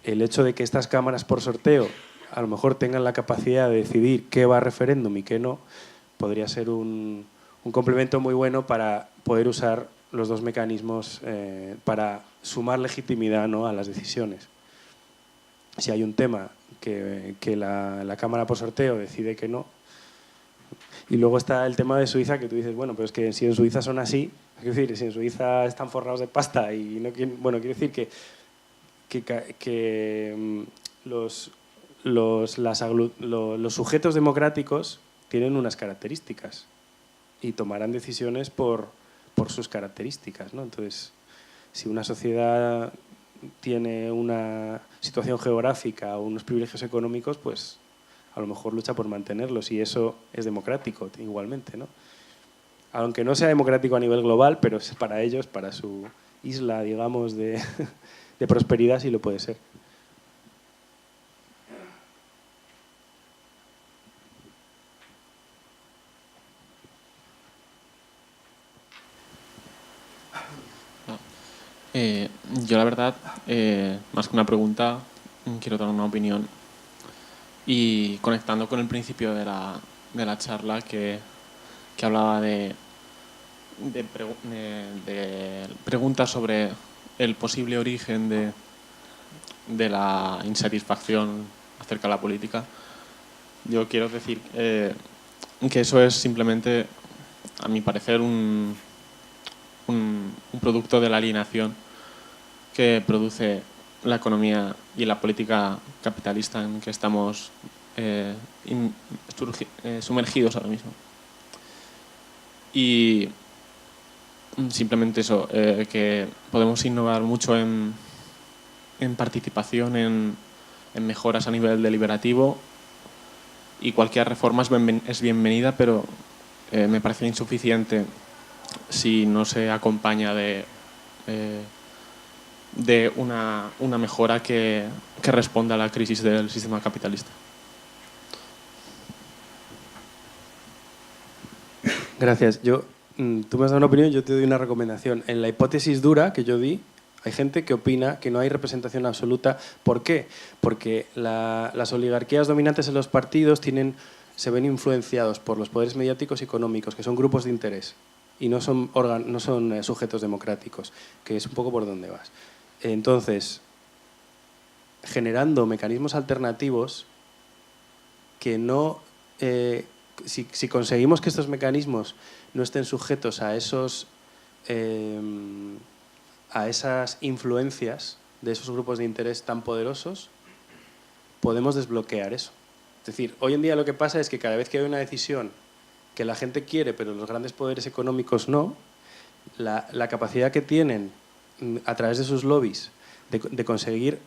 el hecho de que estas cámaras por sorteo a lo mejor tengan la capacidad de decidir qué va a referéndum y qué no, podría ser un complemento muy bueno para poder usar los dos mecanismos para sumar legitimidad, ¿no?, a las decisiones. Si hay un tema que la Cámara por sorteo decide que no. Y luego está el tema de Suiza, que tú dices, bueno, pero es que si en Suiza son así, es decir, si en Suiza están forrados de pasta y no quieren, bueno, quiero decir que los sujetos democráticos tienen unas características y tomarán decisiones por sus características, ¿no? Entonces, si una sociedad tiene una situación geográfica o unos privilegios económicos, pues a lo mejor lucha por mantenerlos y eso es democrático igualmente, ¿no? Aunque no sea democrático a nivel global, pero para ellos, para su isla, digamos, de prosperidad, sí lo puede ser. Yo la verdad, más que una pregunta, quiero dar una opinión. Y conectando con el principio de la charla que hablaba de preguntas sobre el posible origen de la insatisfacción acerca de la política, yo quiero decir que eso es simplemente, a mi parecer, un producto de la alienación que produce la economía y la política capitalista en que estamos sumergidos ahora mismo. Y simplemente eso, que podemos innovar mucho en participación, en mejoras a nivel deliberativo, y cualquier reforma es bienvenida, pero me parece insuficiente si no se acompaña de una mejora que responda a la crisis del sistema capitalista. Gracias. Tú me has dado una opinión, yo te doy una recomendación. En la hipótesis dura que yo di, hay gente que opina que no hay representación absoluta. ¿Por qué? Porque las oligarquías dominantes en los partidos se ven influenciados por los poderes mediáticos y económicos, que son grupos de interés y no son sujetos democráticos, que es un poco por donde vas. Entonces, generando mecanismos alternativos que no... Si conseguimos que estos mecanismos no estén sujetos a esas influencias de esos grupos de interés tan poderosos, podemos desbloquear eso. Es decir, hoy en día lo que pasa es que cada vez que hay una decisión que la gente quiere, pero los grandes poderes económicos no, la capacidad que tienen a través de sus lobbies de conseguir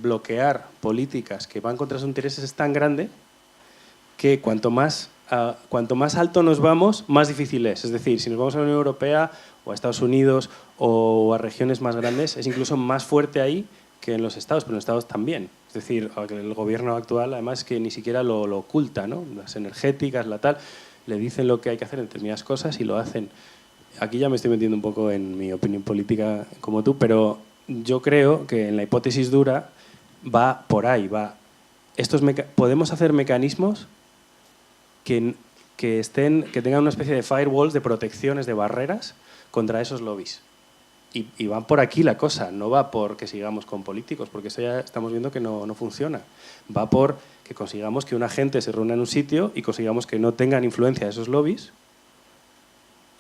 bloquear políticas que van contra sus intereses es tan grande que cuanto más alto nos vamos, más difícil es. Es decir, si nos vamos a la Unión Europea o a Estados Unidos o a regiones más grandes, es incluso más fuerte ahí que en los Estados, pero en los Estados también. Es decir, el gobierno actual, además, que ni siquiera lo oculta, ¿no? Las energéticas, la tal, le dicen lo que hay que hacer en determinadas cosas y lo hacen. Aquí ya me estoy metiendo un poco en mi opinión política como tú, pero yo creo que en la hipótesis dura va por ahí. Podemos hacer mecanismos que tengan una especie de firewalls, de protecciones, de barreras contra esos lobbies. Y va por aquí la cosa, no va por que sigamos con políticos, porque eso ya estamos viendo que no funciona. Va por que consigamos que una gente se reúna en un sitio y consigamos que no tengan influencia esos lobbies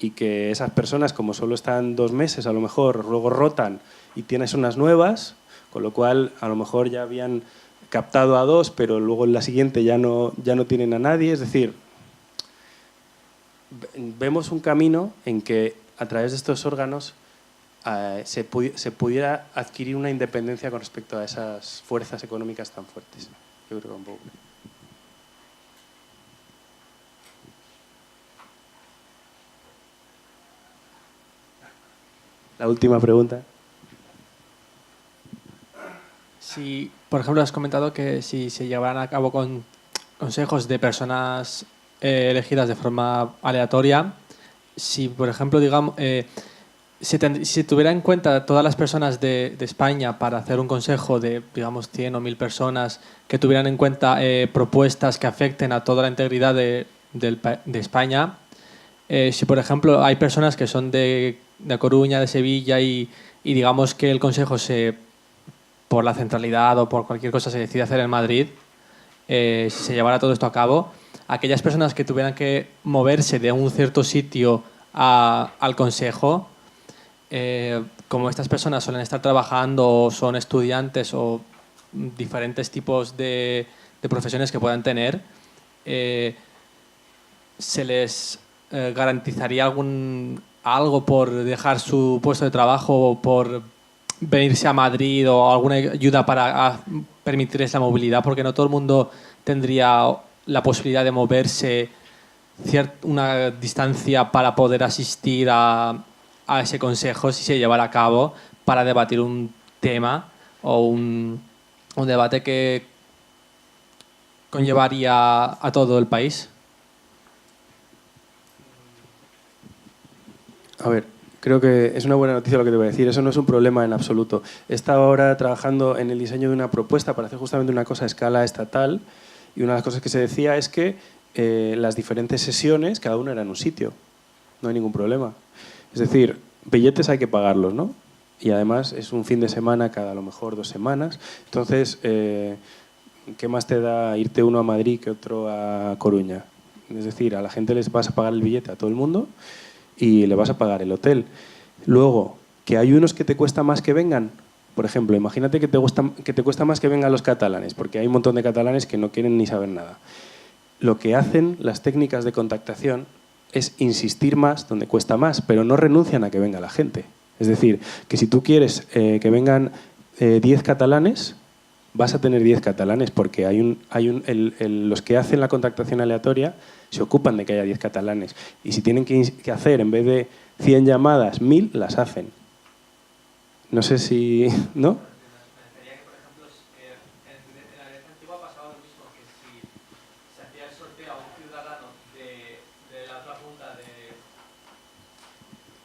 y que esas personas, como solo están 2 meses, a lo mejor luego rotan y tienes unas nuevas, con lo cual a lo mejor ya habían captado a 2, pero luego en la siguiente ya no tienen a nadie. Es decir, vemos un camino en que a través de estos órganos se pudiera adquirir una independencia con respecto a esas fuerzas económicas tan fuertes. Yo creo que un poco. La última pregunta. Si, por ejemplo, has comentado que si se llevaran a cabo con consejos de personas elegidas de forma aleatoria, si, por ejemplo, digamos, si tuviera en cuenta todas las personas de España para hacer un consejo de, digamos, 100 o 1000 personas que tuvieran en cuenta propuestas que afecten a toda la integridad de España, si, por ejemplo, hay personas que son de Coruña, de Sevilla y digamos que el consejo por la centralidad o por cualquier cosa se decide hacer en Madrid, si se llevara todo esto a cabo, aquellas personas que tuvieran que moverse de un cierto sitio al consejo, como estas personas suelen estar trabajando o son estudiantes o diferentes tipos de profesiones que puedan tener, se les garantizaría algo por dejar su puesto de trabajo o por venirse a Madrid o alguna ayuda para permitirles la movilidad, porque no todo el mundo tendría la posibilidad de moverse una distancia para poder asistir a ese consejo si se llevara a cabo para debatir un tema o un debate que conllevaría a todo el país. A ver, creo que es una buena noticia lo que te voy a decir. Eso no es un problema en absoluto. He estado ahora trabajando en el diseño de una propuesta para hacer justamente una cosa a escala estatal, y una de las cosas que se decía es que las diferentes sesiones, cada una era en un sitio. No hay ningún problema. Es decir, billetes hay que pagarlos, ¿no? Y además es un fin de semana cada a lo mejor 2 semanas. Entonces, ¿qué más te da irte uno a Madrid que otro a Coruña? Es decir, a la gente les vas a pagar el billete a todo el mundo y le vas a pagar el hotel. Luego, que hay unos que te cuesta más que vengan. Por ejemplo, imagínate que te cuesta más que vengan los catalanes, porque hay un montón de catalanes que no quieren ni saber nada. Lo que hacen las técnicas de contactación es insistir más donde cuesta más, pero no renuncian a que venga la gente. Es decir, que si tú quieres que vengan 10 catalanes, vas a tener 10 catalanes, porque los que hacen la contactación aleatoria se ocupan de que haya 10 catalanes. Y si tienen que hacer, en vez de 100 llamadas, 1000, las hacen. No sé si... ¿no?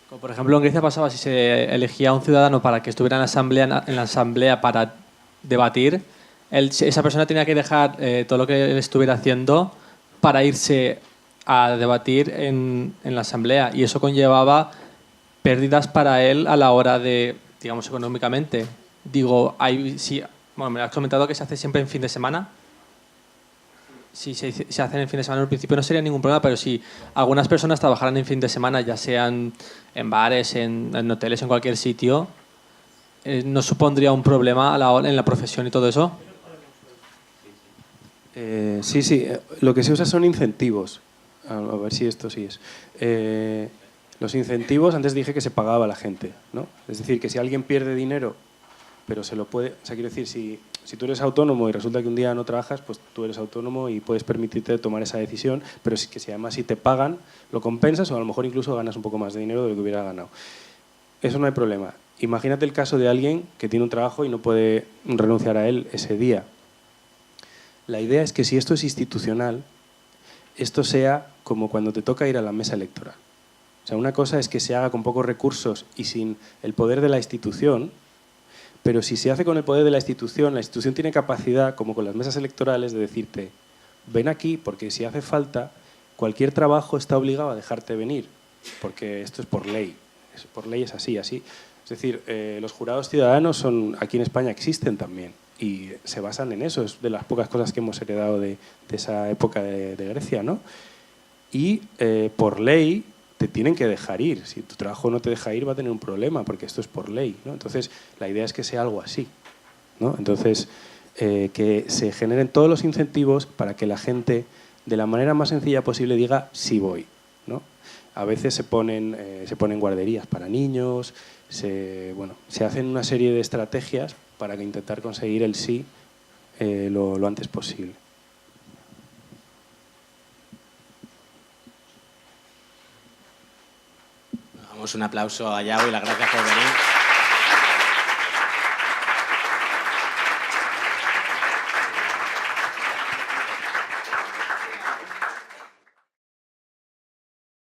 Como por ejemplo en Grecia pasaba, si se elegía a un ciudadano para que estuviera en la asamblea para debatir, esa persona tenía que dejar todo lo que él estuviera haciendo para irse a debatir en la asamblea, y eso conllevaba pérdidas para él a la hora de, digamos, económicamente. Digo, bueno, me has comentado que se hace siempre en fin de semana. Si se hacen en fin de semana, al principio no sería ningún problema, pero si algunas personas trabajaran en fin de semana, ya sean en bares, en hoteles, en cualquier sitio, ¿no supondría un problema en la profesión y todo eso? Sí. Lo que se usa son incentivos. A ver si esto sí es. Los incentivos, antes dije que se pagaba a la gente, ¿no? Es decir, que si alguien pierde dinero, pero se lo puede... O sea, quiero decir, si tú eres autónomo y resulta que un día no trabajas, pues tú eres autónomo y puedes permitirte tomar esa decisión, pero si además si te pagan, lo compensas o a lo mejor incluso ganas un poco más de dinero de lo que hubiera ganado. Eso no hay problema. Imagínate el caso de alguien que tiene un trabajo y no puede renunciar a él ese día. La idea es que si esto es institucional, esto sea como cuando te toca ir a la mesa electoral. O sea, una cosa es que se haga con pocos recursos y sin el poder de la institución, pero si se hace con el poder de la institución tiene capacidad, como con las mesas electorales, de decirte, ven aquí, porque si hace falta, cualquier trabajo está obligado a dejarte venir, porque esto es por ley. Por ley es así. Es decir, los jurados ciudadanos aquí en España existen también y se basan en eso. Es de las pocas cosas que hemos heredado de esa época de Grecia, ¿no? Y por ley te tienen que dejar ir. Si tu trabajo no te deja ir, va a tener un problema, porque esto es por ley, ¿no? Entonces, la idea es que sea algo así, ¿no? Entonces, que se generen todos los incentivos para que la gente, de la manera más sencilla posible, diga sí voy, ¿no? A veces se ponen guarderías para niños, se hacen una serie de estrategias para intentar conseguir el sí lo antes posible. pues un aplauso a Yago y las gracias por venir.